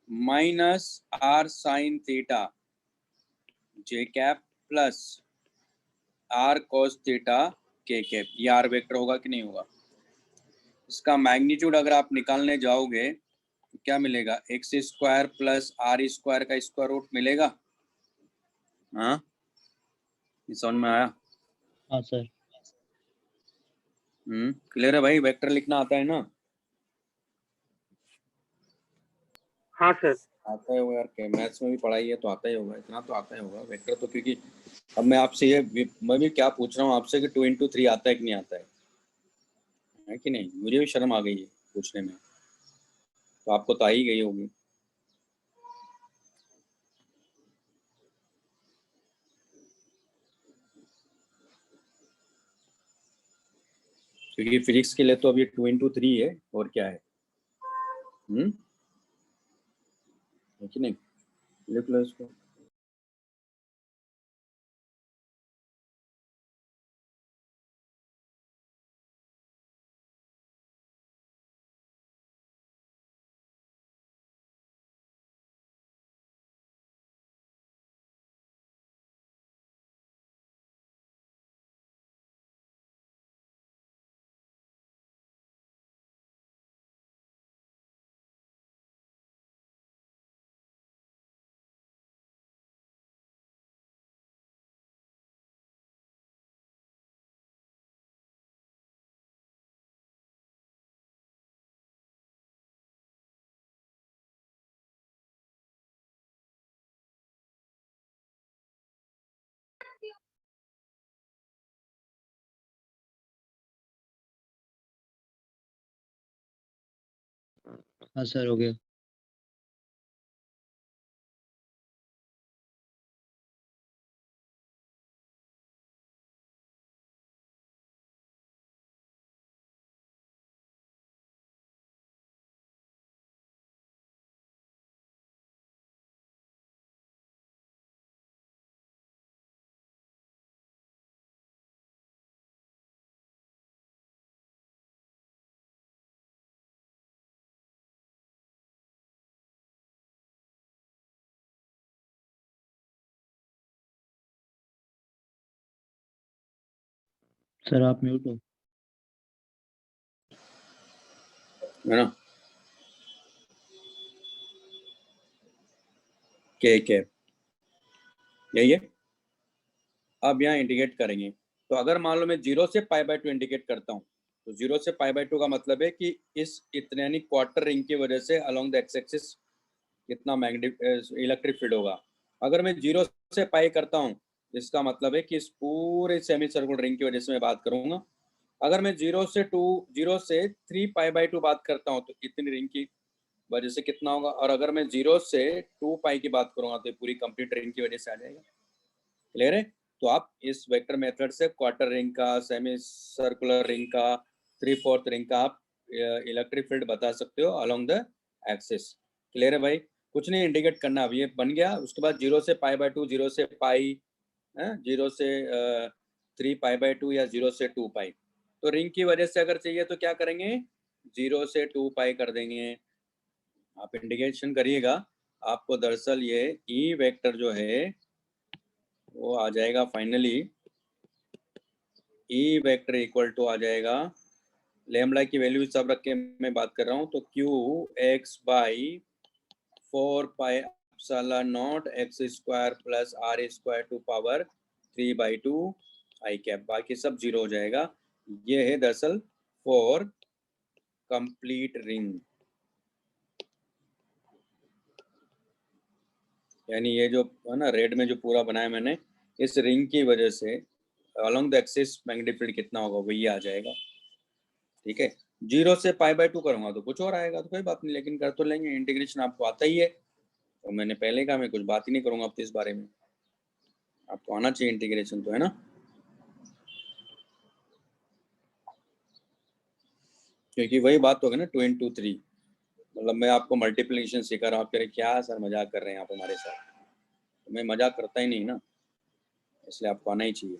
A: minus R sine theta J cap plus R cos theta K cap, ये आर वेक्टर होगा कि नहीं होगा। इसका मैग्नीट्यूड अगर आप निकालने जाओगे तो क्या मिलेगा, X square plus R square का स्क्वायर रूट मिलेगा। हाँ, ये समझ में आया।
D: हाँ सर।
A: क्लियर है भाई, वेक्टर लिखना आता है ना।
G: हाँ सर।
A: आता है होगा यार, मैथ्स में भी पढ़ाई है तो आता ही होगा, इतना तो आता ही होगा वेक्टर तो। क्योंकि अब मैं आपसे ये मैं भी क्या पूछ रहा हूँ आपसे कि 2 into 3 आता है कि नहीं आता है कि नहीं। मुझे भी शर्म आ गई है पूछने में, तो आपको तो आ ही गई होगी। क्योंकि फिजिक्स के लिए तो अभी 2 into 3 है, और क्या है। है कि नहीं, लिख लो इसको।
D: हाँ सर हो गया। सर आप म्यूट हो।
A: है ना, के कैप, यही है। अब यहाँ इंडिकेट करेंगे, तो अगर मान लो मैं 0 से π/2 इंडिकेट करता हूँ, तो 0 से π/2 का मतलब है कि इस इतने यानी क्वार्टर रिंग की वजह से अलोंग द एक्स एक्सिस कितना इलेक्ट्रिक फील्ड होगा। अगर मैं 0 से पाई करता हूँ, इसका मतलब है कि इस पूरे सेमी सर्कुलर रिंग की वजह से मैं बात करूंगा। अगर मैं 0 से 3 π/2 बात करता हूँ, तो इतनी रिंग की वजह से कितना होगा। और अगर मैं 0 से 2 पाई की बात करूंगा, तो पूरी कंप्लीट रिंग की वजह से आ जाएगा। क्लियर है? तो आप इस वेक्टर मेथड से क्वार्टर रिंग का, सेमी सर्कुलर रिंग का, 3/4 रिंग का आप इलेक्ट्रिक फील्ड बता सकते हो अलोंग द एक्सिस। क्लियर है भाई? कुछ नहीं इंडिकेट करना, अब ये बन गया। उसके बाद 0 से π/2, 0 से पाई, 0 से 3 π/2 या 0 से 2 पाई। तो रिंग की वजह से अगर चाहिए तो क्या करेंगे, 0 से 2 पाई कर देंगे। आप इंडिकेशन करिएगा, आपको दरअसल ये ई वेक्टर जो है वो आ जाएगा finally, E vector equal to आ जाएगा, लैम्ब्डा की वैल्यू सब रख के मैं बात कर रहा हूँ, तो Q X by 4πε0 X square plus R square to power 3/2 I cap, बाकी सब जीरो हो जाएगा। ये है दरअसल फॉर कंप्लीट रिंग, यानी ये जो है ना रेड में जो पूरा बनाया मैंने, इस रिंग की वजह से along the axis magnetic field कितना होगा वही आ जाएगा। ठीक है, 0 से π/2 करूंगा तो कुछ और आएगा, तो कोई बात नहीं, लेकिन कर तो लेंगे। इंटीग्रेशन आपको आता ही है, तो मैंने पहले कहा मैं कुछ बात ही नहीं करूंगा अब तो इस बारे में, आपको आना चाहिए इंटीग्रेशन तो, है ना। क्योंकि वही बात होगी ना 2 × 3, मतलब मैं आपको मल्टीप्लिकेशन सिखा रहा हूँ, आप कह रहे क्या सर मजाक कर रहे हैं आप हमारे साथ, तो मैं मजाक करता ही नहीं ना, इसलिए आपको आना ही चाहिए।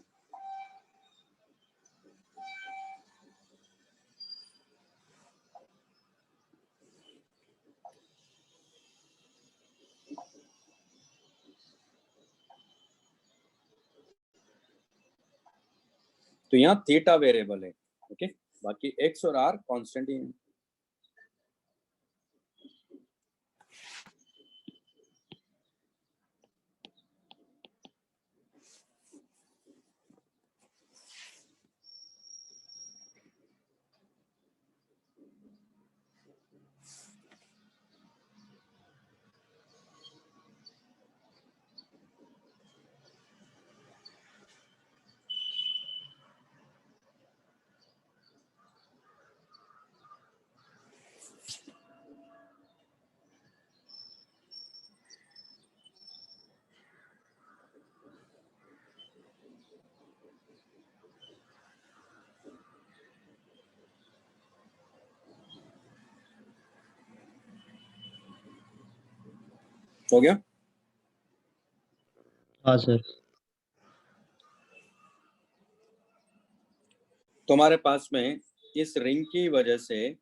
A: तो यहाँ थीटा वेरिएबल है, ओके, बाकी एक्स और आर कांस्टेंट ही है। हो गया?
D: हाँ सर।
A: तुम्हारे पास में इस रिंग की वजह से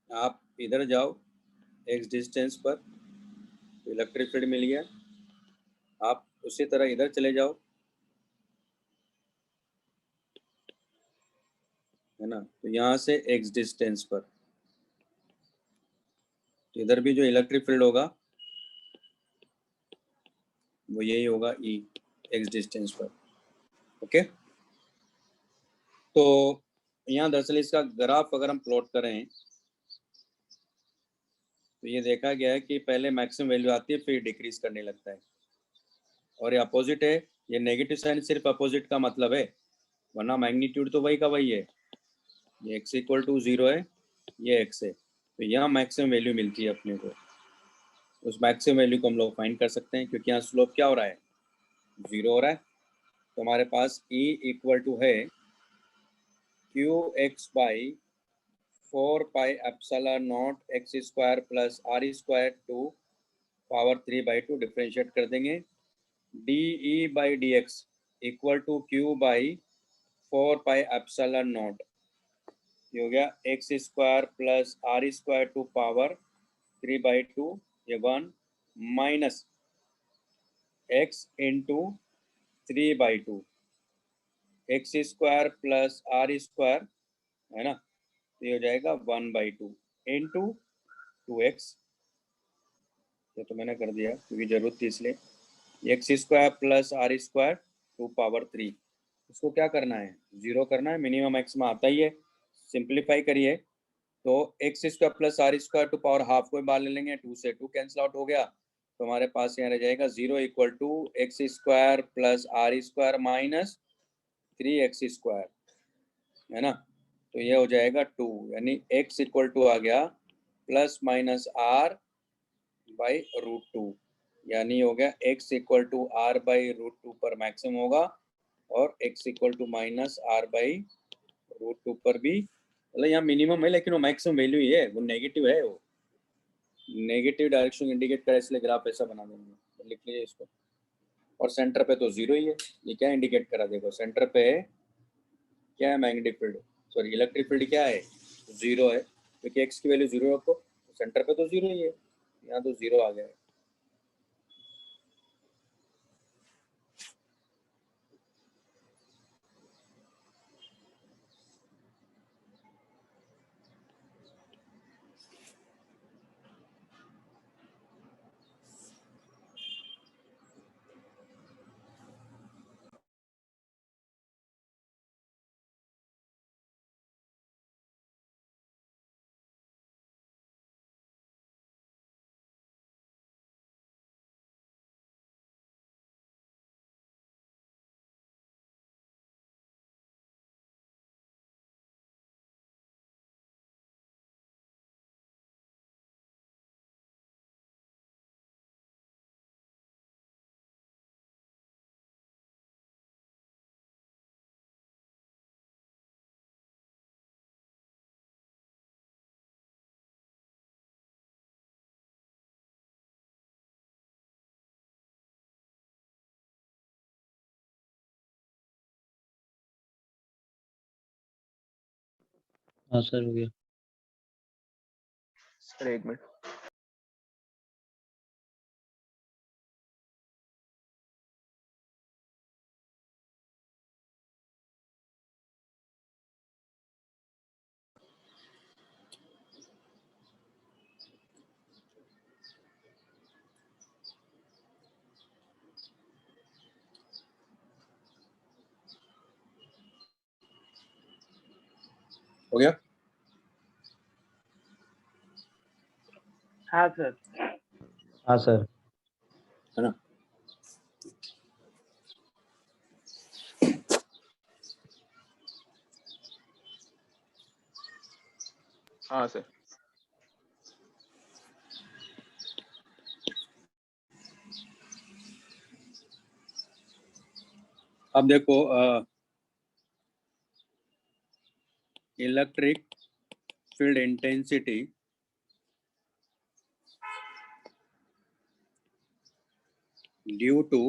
A: आप इधर जाओ एक्स डिस्टेंस पर, इलेक्ट्रिक फील्ड मिल गया। आप उसी तरह इधर चले जाओ, है ना, तो यहाँ से एक्स डिस्टेंस पर, तो इधर भी जो इलेक्ट्रिक फील्ड होगा वो यही होगा, ई एक्स डिस्टेंस पर। ओके, तो यहाँ दरअसल इसका ग्राफ अगर हम प्लॉट करें तो ये देखा गया है कि पहले मैक्सिमम वैल्यू आती है फिर डिक्रीज करने लगता है, और ये अपोजिट है। ये नेगेटिव साइन सिर्फ अपोजिट का मतलब है, वरना मैग्नीट्यूड तो वही का वही है। ये x = 0 है, ये x है, तो यहाँ मैक्सिमम वैल्यू मिलती है अपने को। उस मैक्सिमम वैल्यू को हम लोग फाइंड कर सकते हैं, क्योंकि यहाँ स्लोप क्या हो रहा है, 0 हो रहा है। तो हमारे पास E = है qx/4πε0 x square plus R square to power 3/2, differentiate कर देंगे। dE/dx = q/4πε0, ये हो गया X square plus R square to power 3/2, ये 1 minus X into 3/2, X square plus R square है ना, तो ये हो जाएगा 1/2 इंटू 2x, ये तो मैंने कर दिया क्योंकि जरूरत थी इसलिए। X square plus R square 2 power 3, इसको क्या करना है, 0 करना है, मिनिमम मैक्सिमम आता ही है। सिंप्लीफाई करिए तो X square plus R square 2 power half को बाहर ले लेंगे, 2 से 2 कैंसिल आउट हो गया, तो हमारे पास यहाँ रह जाएगा 0 equal to X square plus R square minus 3x square, है ना, तो ये हो जाएगा 2, यानी x इक्वल टू आ गया प्लस माइनस आर बाई √2, यानी हो गया x equal to R by √2 पर मैक्सिमम होगा और x equal to minus R by √2 पर भी, मतलब यहाँ मिनिमम है लेकिन वो मैक्सिमम वैल्यू ही है, वो नेगेटिव है, वो नेगेटिव डायरेक्शन इंडिकेट करे इसलिए ग्राफ ऐसा बना देंगे, तो लिख लीजिए इसको। और सेंटर पे तो 0 ही है, ये क्या इंडिकेट करा, देखो सेंटर पे क्या है, magnetic field, sorry electric field क्या है, 0 है, क्योंकि एक्स की वैल्यू 0 रखो, सेंटर पे तो 0 ही है, यहाँ तो 0 आ गया है।
D: हाँ सर, हो गया।
C: सर एक मिनट।
A: हो गया,
G: हाँ सर।
D: हाँ सर।
A: है ना,
C: हाँ सर।
A: अब देखो electric field intensity due to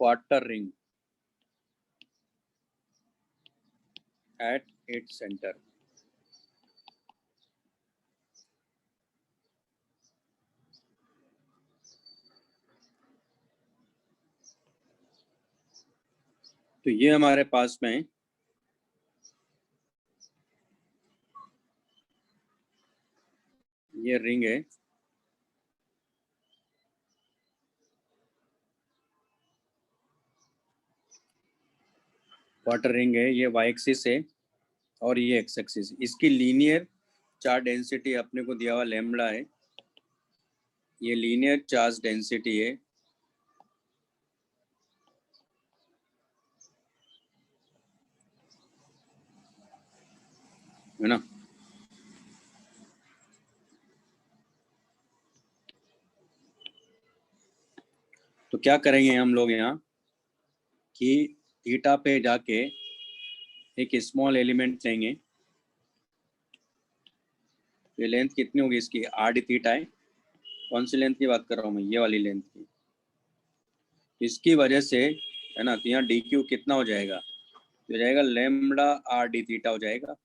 A: quarter ring at its center, तो ये हमारे पास में ये रिंग है, क्वार्टर रिंग है, ये y एक्सिस है और ये x एक्सिस, इसकी लीनियर चार्ज डेंसिटी अपने को दिया हुआ लैम्बडा है, ये लीनियर चार्ज डेंसिटी है ना। तो क्या करेंगे हम लोग यहाँ कि थीटा पे जाके एक स्मॉल एलिमेंट लेंगे, ये लेंथ कितनी होगी इसकी, r थीटा है, कौन सी लेंथ की बात कर रहा हूँ मैं, ये वाली लेंथ की, इसकी वजह से है ना, तो यहाँ dq कितना हो जाएगा, हो जाएगा लैम्बडा r d थीटा हो जाएगा,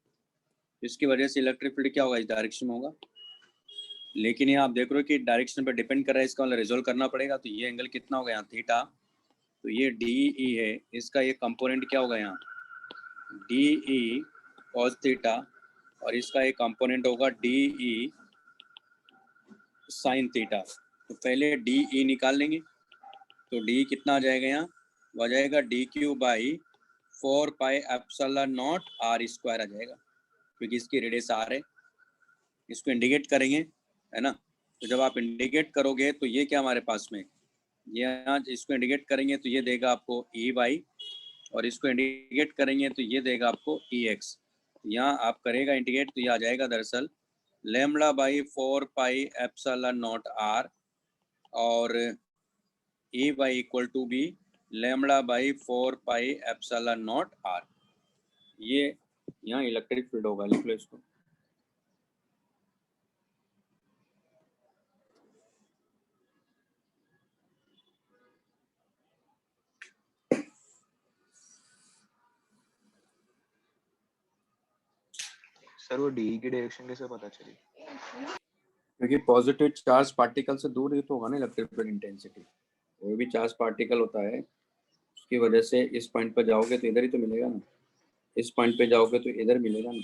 A: इसकी वजह से इलेक्ट्रिक फील्ड क्या होगा, इस डायरेक्शन में होगा, लेकिन ये आप देख रहे हो कि डायरेक्शन पे डिपेंड कर रहा है, इसका मतलब रिजोल्व करना पड़ेगा। तो ये एंगल कितना होगा यहाँ थीटा, तो ये DE है, इसका ये कंपोनेंट क्या होगा यहाँ DE cos थीटा, और इसका एक कंपोनेंट होगा DE sin थीटा। तो पहले DE निकाल लेंगे, तो D कितना आ जाएगा यहाँ, वो आ जाएगा DQ by 4 pi epsilon not R square आ जाएगा, क्योंकि इसकी रेडियस R है। इसको इंडिकेट करेंगे, है ना। तो जब आप इंडिकेट करोगे तो ये क्या हमारे पास में, ये यहाँ इसको इंडिकेट करेंगे तो ये देगा आपको EY, और इसको इंडिकेट करेंगे तो ये देगा आपको EX। यहाँ आप करेगा इंडिकेट तो ये आ जाएगा दरअसल lambda by 4 pi epsilon not R, और EY equal to B lambda by 4 pi epsilon not R। ये यहाँ इलेक्ट्रिक फील्ड होगा, लिख लो इसको।
C: सर वो डी की डायरेक्शन कैसे पता चली?
A: क्योंकि पॉजिटिव चार्ज पार्टिकल से दूर ही तो होगा ना इलेक्ट्रिक फील्ड इंटेंसिटी, कोई भी चार्ज पार्टिकल होता है उसकी वजह से इस पॉइंट पर जाओगे तो इधर ही तो मिलेगा ना, इस पॉइंट पे जाओगे तो इधर मिलेगा ना।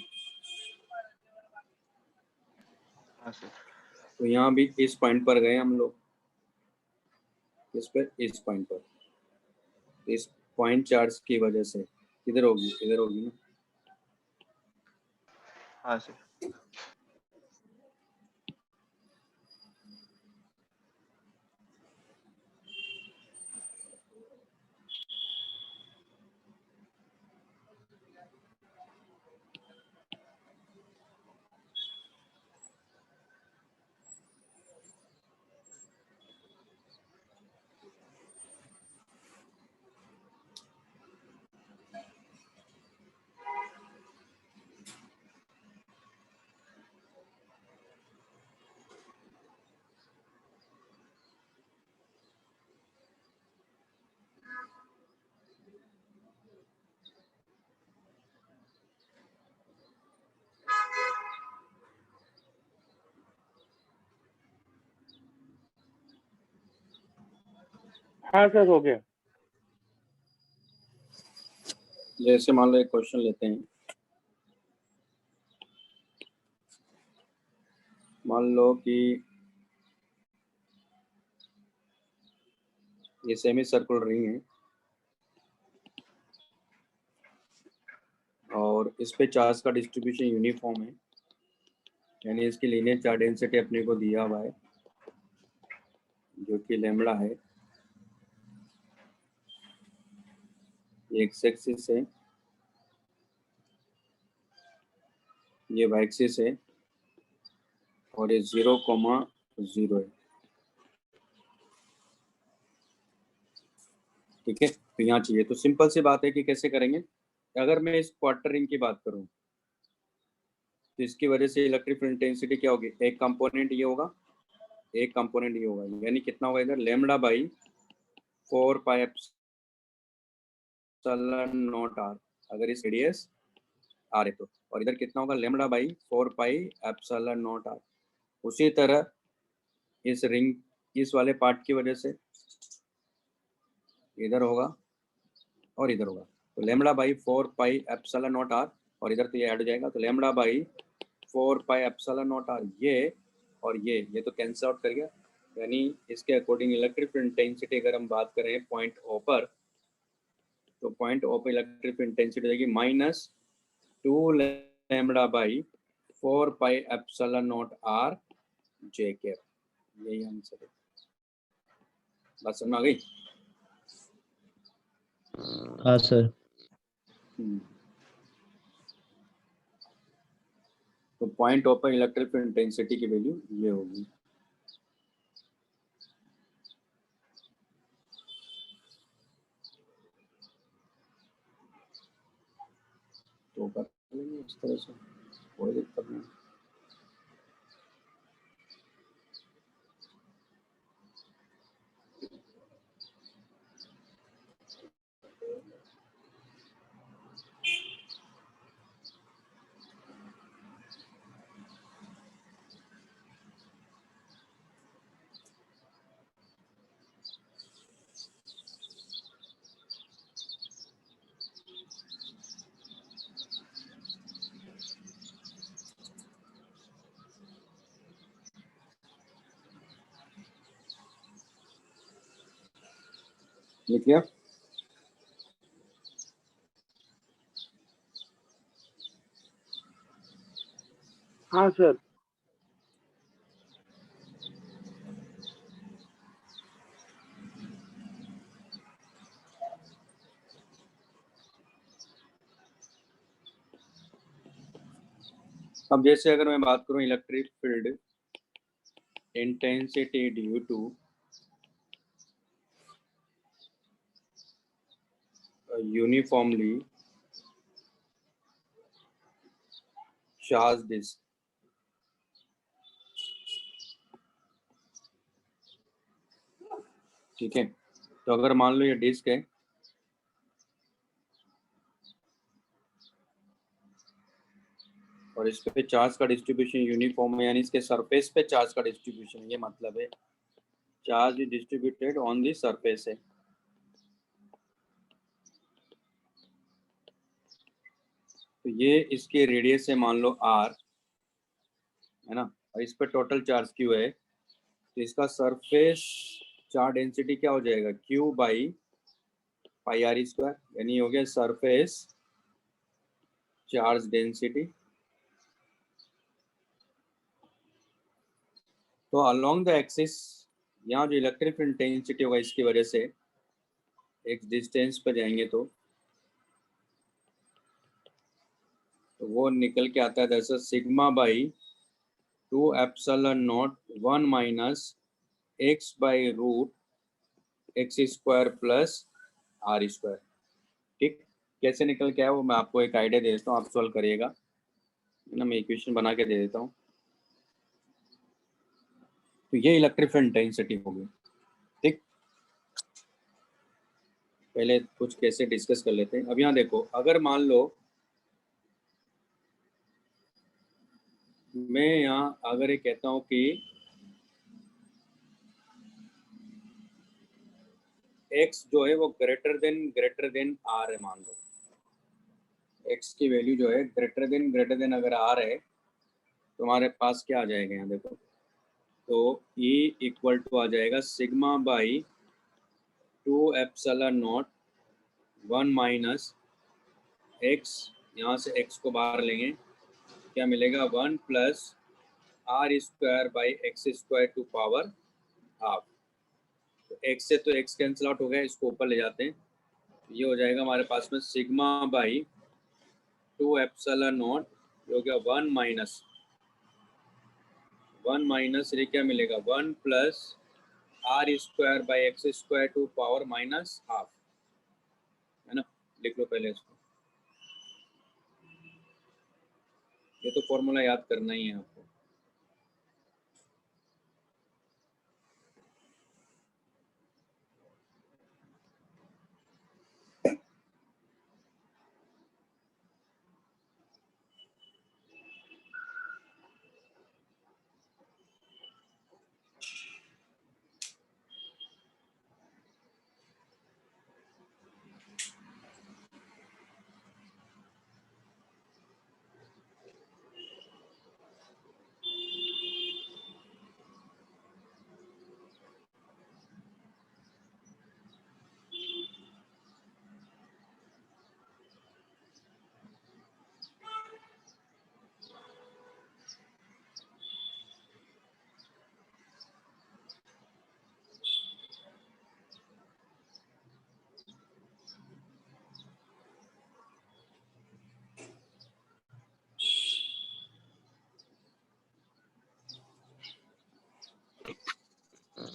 C: हाँ सर।
A: तो यहाँ भी इस पॉइंट पर गए हम लोग, इस पर इस पॉइंट पर, इस पॉइंट चार्ज की वजह से इधर होगी ना।
C: हाँ सर।
G: हाँ सर हो गया।
A: जैसे मान लो एक क्वेश्चन लेते हैं, मान लो कि ये सेमी सर्कुलर रिंग है और इस पे चार्ज का डिस्ट्रीब्यूशन यूनिफॉर्म है, यानी इसकी लीनियर चार्ज डेंसिटी अपने को दिया हुआ है जो कि लैम्बडा है। ये एक्स एक्सिस है, ये वाई एक्सिस है, और ये 0,0 है। ठीक है, तो यहाँ चाहिए। तो सिंपल सी बात है कि कैसे करेंगे। अगर मैं इस क्वार्टर रिंग की बात करूं तो इसकी वजह से इलेक्ट्रिक फील्ड इंटेंसिटी क्या होगी, एक कंपोनेंट ये होगा, एक कंपोनेंट ये होगा, यानी कितना होगा इधर lambda by 4 pi epsilon not R, अगर इस रेडियस R है तो, और इधर कितना होगा lambda by 4 pi epsilon not R। उसी तरह इस रिंग इस वाले पार्ट की वजह से इधर होगा और इधर होगा, तो lambda by 4 pi epsilon not R, और इधर तो ये ऐड हो जाएगा, तो lambda by 4 pi epsilon not R, ये और ये तो कैंसिल आउट कर गया। यानी इसके अकॉर्डिंग इलेक्ट्रिक फील्ड इंटेंसिटी अगर हम बात करें पॉइंट O पर, तो पॉइंट O पर इलेक्ट्रिक फील्ड इंटेंसिटी जाएगी -2 lambda by 4 pi epsilon not R J cap. यही आंसर है। बात समझ आ गई?
D: हाँ सर।
A: तो पॉइंट O पर इलेक्ट्रिक फील्ड इंटेंसिटी की वैल्यू ये होगी। तो कर लेंगे इस तरह से, कोई दिक्कत नहीं। लिख लिया?
G: हाँ सर।
A: अब जैसे अगर मैं बात करूं electric field intensity due to uniformly charge disc, ठीक है। तो अगर मान लो ये डिस्क है और इस पे चार्ज का डिस्ट्रीब्यूशन यूनिफॉर्म है, यानी इसके सरफेस पे चार्ज का डिस्ट्रीब्यूशन, ये मतलब है charge distributed on the surface है। तो ये इसके रेडियस है मान लो r, है ना, और इस पे टोटल चार्ज q है, तो इसका सरफेस चार्ज डेंसिटी क्या हो जाएगा, q by pi R square, यानी हो गया सरफेस चार्ज डेंसिटी। तो अलोंग द एक्सिस यहाँ जो इलेक्ट्रिक इंटेंसिटी होगा इसकी वजह से एक डिस्टेंस पर जाएंगे तो वो निकल के आता है जैसे sigma by 2 epsilon not 1 minus X by root X square plus R square. ठीक, कैसे निकल के आया वो मैं आपको एक आइडिया दे देता हूँ, आप सॉल्व करिएगा ना, मैं इक्वेशन बना के दे देता हूँ। तो ये इलेक्ट्रिक इंटेंसिटी होगी। ठीक, पहले कुछ कैसे डिस्कस कर लेते हैं। अब यहाँ देखो, अगर मान लो मैं यहाँ अगर ये कहता हूँ कि x जो है वो ग्रेटर देन r है, मान लो x की वैल्यू जो है ग्रेटर देन अगर r है तो हमारे पास क्या आ जाएगा यहाँ देखो, तो E इक्वल टू आ जाएगा sigma by 2 epsilon not 1 minus x, यहाँ से x को बाहर लेंगे, क्या मिलेगा 1 plus R square by X square to power half. तो x से तो x कैंसिल आउट हो गया, इसको ऊपर ले जाते हैं, ये हो जाएगा हमारे पास में सिग्मा बाई 2 एप्सिलॉन नॉट हो गया 1 माइनस ये क्या मिलेगा 1 plus R square by X square to power minus half, है ना। लिख लो पहले इसको, ये तो फॉर्मूला याद करना ही है आपको।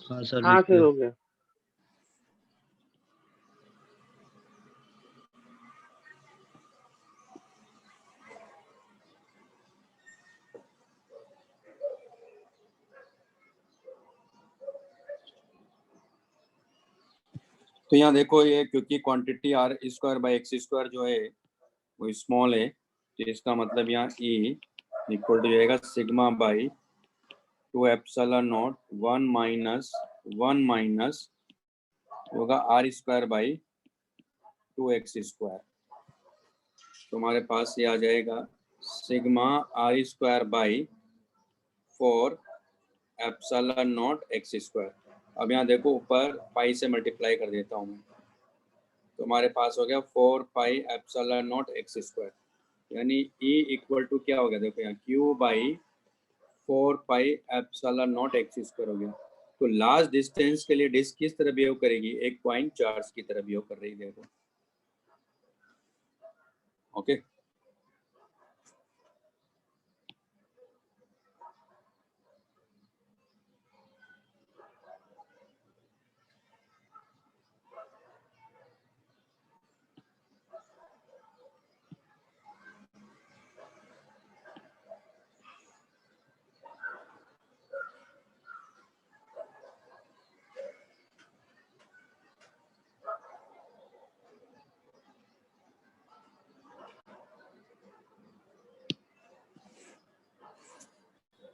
D: हाँ सर,
G: हाँ
D: लिख
G: सर
D: लिया।
G: हो गया।
A: तो यहाँ देखो, ये क्योंकि quantity R square by X square जो है वो स्मॉल है, तो इसका मतलब यहाँ E इक्वल टू जाएगा sigma by 2 epsilon not 1 minus होगा R square by 2 X square. तो हमारे पास ये आ जाएगा sigma R square by 4 epsilon not X square. अब यहाँ देखो ऊपर पाई से मल्टीप्लाई कर देता हूँ मैं, तो हमारे पास हो गया 4 pi epsilon not X square, यानी E इक्वल टू क्या हो गया, देखो यहाँ Q by 4 pi epsilon not X square हो गया। तो लास्ट डिस्टेंस के लिए डिस्क किस तरह बिहेव करेगी, एक पॉइंट चार्ज की तरह बिहेव कर रही है, देखो। ओके,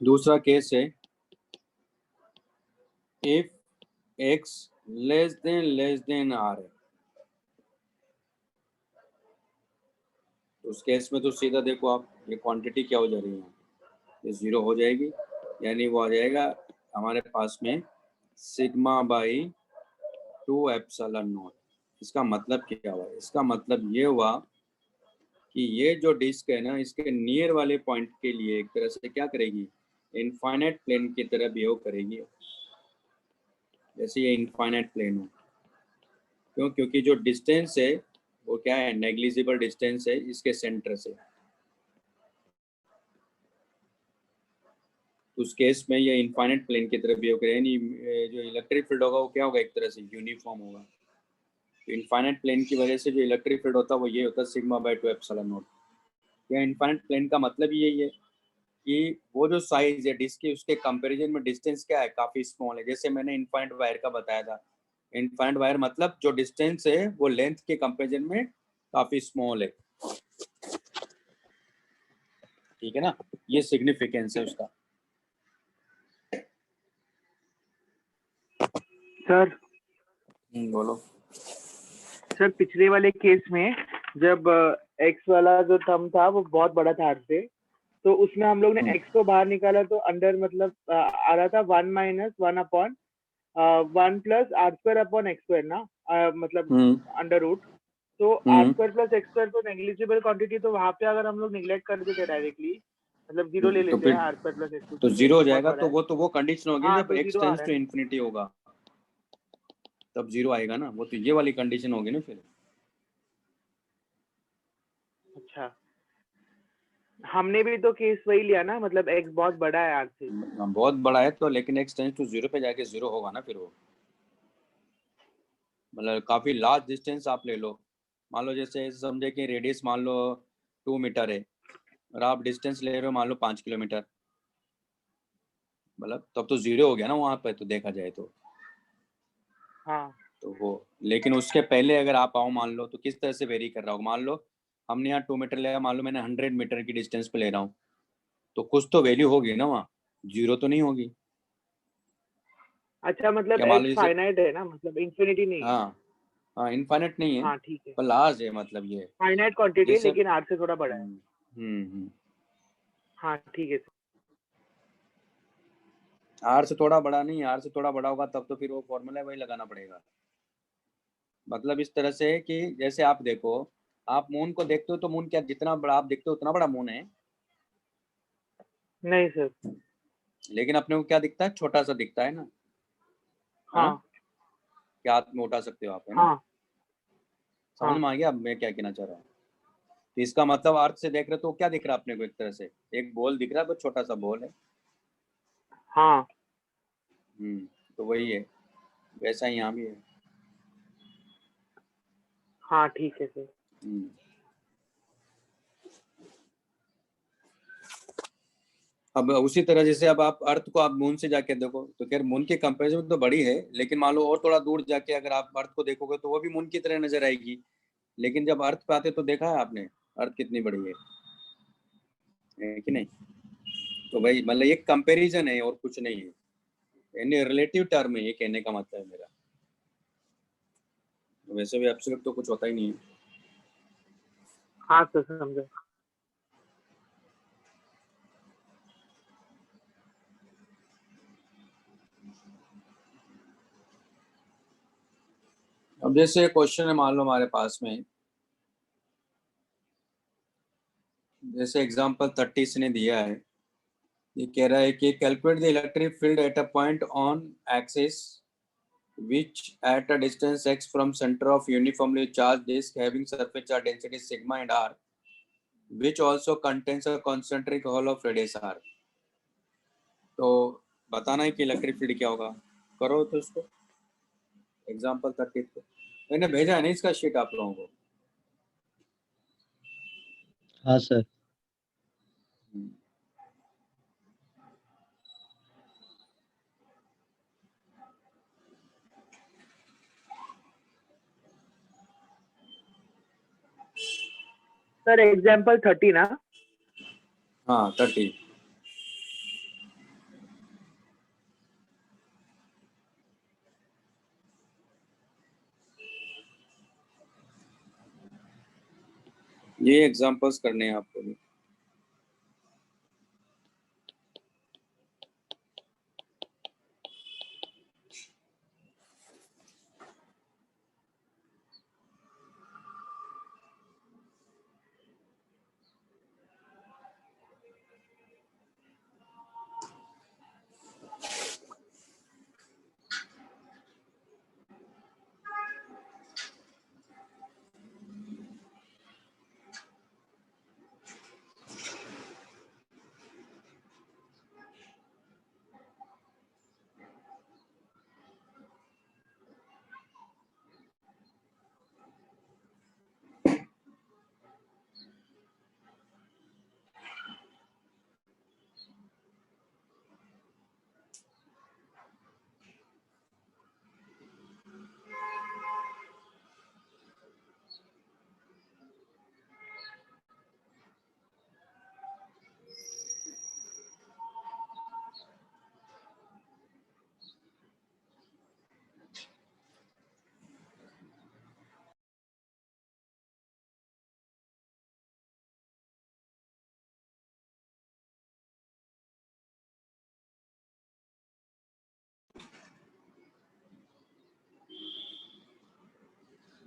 A: दूसरा केस है, if x less than r है, तो उस केस में तो सीधा देखो आप, ये क्वांटिटी क्या हो जा रही है, ये 0 हो जाएगी, यानी वो आ जाएगा हमारे पास में सिग्मा बाई 2 एप्सिलॉन नॉट। इसका मतलब क्या हुआ, इसका मतलब ये हुआ कि ये जो डिस्क है ना, इसके नियर वाले पॉइंट के लिए एक तरह से क्या करेगी, इनफाइनाइट प्लेन की तरह बिहेव करेगी, जैसे ये इनफाइनाइट प्लेन हो। क्यों, क्योंकि जो डिस्टेंस है वो क्या है, नेग्लिजिबल डिस्टेंस है इसके सेंटर से। तो उस केस में ये इनफाइनाइट प्लेन की तरह बिहेव करेगा, यानी जो इलेक्ट्रिक फील्ड होगा वो क्या होगा, एक तरह से यूनिफॉर्म होगा। तो इनफाइनाइट प्लेन की वजह से जो इलेक्ट्रिक फील्ड होता है वो ये होता है सिग्मा बाई 2 एप्सिलॉन नॉट। या इनफाइनाइट प्लेन का मतलब यही है कि वो जो साइज है डिस्क की, उसके कंपैरिजन में डिस्टेंस क्या है, काफी स्मॉल है। जैसे मैंने इनफाइनाइट वायर का बताया था, इनफाइनाइट वायर मतलब जो डिस्टेंस है वो लेंथ के कंपैरिजन में काफी स्मॉल है, ठीक है ना, ये सिग्निफिकेंस है उसका।
G: सर
A: बोलो।
G: सर पिछले वाले केस में जब एक्स वाला जो थंब था वो बहुत बड़ा था आर से, तो उसमें हम लोग ने एक्स को बाहर निकाला तो अंडर मतलब आ रहा था 1 minus 1 upon 1 plus R square upon X square ना, मतलब अंडर रूट। तो R square plus X square तो नेग्लिजिबल क्वांटिटी, तो वहां पे अगर हम लोग निगलेक्ट कर देते डायरेक्टली, मतलब जीरो ले
A: तो
G: लेते हैं
A: फिर
G: आर स्क्वायर प्लस एक्स
A: तो
G: स्क्वायर,
A: जीरो हो
G: बहुत
A: जाएगा,
G: बड़ा
A: तो
G: है।
A: वो कंडीशन होगी
G: हाँ
A: जब
G: तो
A: एक्स
G: जीरो आ
A: टेंड्स
G: रहा
A: टू
G: है।
A: इन्फिनिटी होगा, तब जीरो आएगा ना, वो तो ये वाली कंडीशन होगी ना फिर।
G: अच्छा, हमने भी तो केस वही लिया ना, मतलब एक्स बहुत बड़ा है आर से।
A: बहुत बड़ा है तो, लेकिन एक्स टेंड्स टू 0 पे जाके 0 होगा ना फिर वो, मतलब काफी लार्ज डिस्टेंस आप ले लो, मान लो जैसे समझे कि रेडियस मान लो 2 मीटर है और आप डिस्टेंस ले रहे हो मान लो 5 किलोमीटर, मतलब तब तो 0 हो गया ना वहां पे, तो देखा जाए तो।
G: हाँ
A: तो वो, लेकिन उसके पहले अगर आप आओ मान लो, तो किस तरह से वेरी कर रहा हो, मान लो हमने यहाँ 2 मीटर लिया, मान लो मैंने 100 मीटर की डिस्टेंस पे ले रहा हूँ, तो कुछ तो वैल्यू होगी ना वहाँ, 0 तो नहीं होगी।
G: अच्छा, मतलब
A: या मान लो
G: एक्स
A: जैसे,
G: फाइनाइट है ना, मतलब इंफिनिटी नहीं है।
A: हाँ हाँ, इनफाइनाइट नहीं है
G: हाँ ठीक है,
A: पर लार्ज है, मतलब ये
G: फाइनाइट क्वांटिटी है
A: जैसे
G: लेकिन आर से थोड़ा बड़ा है।
A: हम्म।
G: हाँ ठीक है सर।
A: आर से थोड़ा बड़ा नहीं, आर से थोड़ा बड़ा होगा तब तो फिर वो फॉर्मूला वही लगाना पड़ेगा। मतलब इस तरह से कि जैसे आप देखो, आप मून को देखते हो तो मून क्या, जितना बड़ा आप देखते हो उतना बड़ा मून है,
G: नहीं सर।
A: लेकिन अपने को क्या दिखता है, छोटा सा दिखता है ना। हाँ,
G: हाँ
A: क्या हाथ में उठा सकते हो आप, है ना।
G: हाँ
A: समझ
G: हाँ
A: में आ गया अब मैं क्या कहना चाह रहा हूँ। तो इसका मतलब अर्थ से देख रहे हो तो क्या दिख रहा है अपने को, एक तरह से एक बॉल दिख रहा है, बस छोटा सा बॉल है।
G: हाँ
A: तो वही है, वैसा ही यहाँ भी है।
G: हाँ ठीक है सर।
A: हम्म। अब उसी तरह जैसे अब आप अर्थ को आप मून से जाके देखो, तो खैर मून के कंपैरिजन तो बड़ी है, लेकिन मान लो और थोड़ा दूर जाके अगर आप अर्थ को देखोगे तो वो भी मून की तरह नजर आएगी। लेकिन जब अर्थ पे आते तो देखा है आपने अर्थ कितनी बड़ी है कि नहीं। तो भाई मतलब एक कंपैरिजन है और कुछ नहीं है, यानी रिलेटिव टर्म है, ये कहने का मतलब है मेरा। वैसे भी एब्सोल्यूट तो कुछ होता ही नहीं है।
G: हाँ सर समझा।
A: अब अब जैसे क्वेश्चन है, मान लो हमारे पास में, जैसे एग्जांपल 30 ने दिया है, ये कह रहा है कि calculate the electric field at a point on axis which at a distance x from center of uniformly charged disk having surface charge density sigma and r, which also contains a concentric hole of radius r. तो बताना है कि electric field क्या होगा, करो तो इसको example 30 को मैंने भेजा है ना इसका शीट आप लोगों को।
D: हाँ सर।
G: सर एग्जाम्पल 30 ना?
A: हाँ 30। ये एग्जांपल्स करने हैं आपको भी।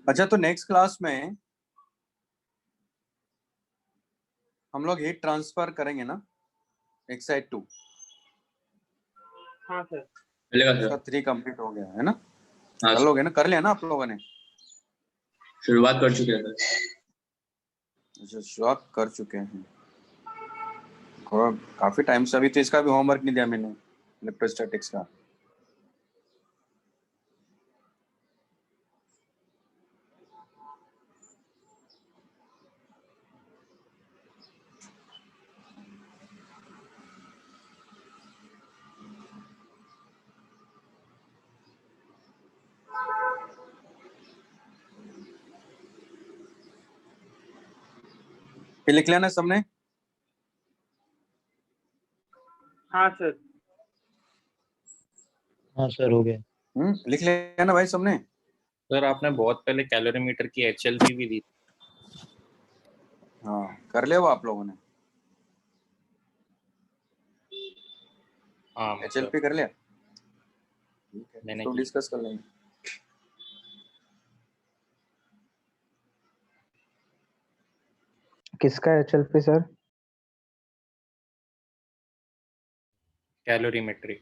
A: अच्छा, तो नेक्स्ट क्लास में हम लोग हीट ट्रांसफर करेंगे ना एक्सरसाइज 2।
G: हाँ सर।
E: चलेगा
A: इसका
E: सर।
A: 3 कंप्लीट हो गया है ना?
E: हाँ
A: कर
E: सर,
A: लोगे ना? कर लिया ना आप लोगों ने?
E: शुरुआत कर चुके हैं सर।
A: अच्छा, शुरुआत कर चुके हैं। काफी टाइम से, अभी तो इसका भी होमवर्क नहीं दिया मैंने इलेक्ट्रोस्टैटिक्स का। फिर लिख लिया ना सबने?
G: हाँ सर।
D: हाँ सर हो गया।
A: लिख लिया ना भाई सबने?
H: सर आपने बहुत पहले कैलोरीमीटर की HLP भी दी।
A: हाँ, कर लिया वो आप लोगों ने?
H: हाँ
A: HLP कर लिया? ठीक है,
H: मैंने
A: तो
H: की।
A: डिस्कस कर लेंगे।
C: किसका HLP सर?
H: कैलोरीमेट्री।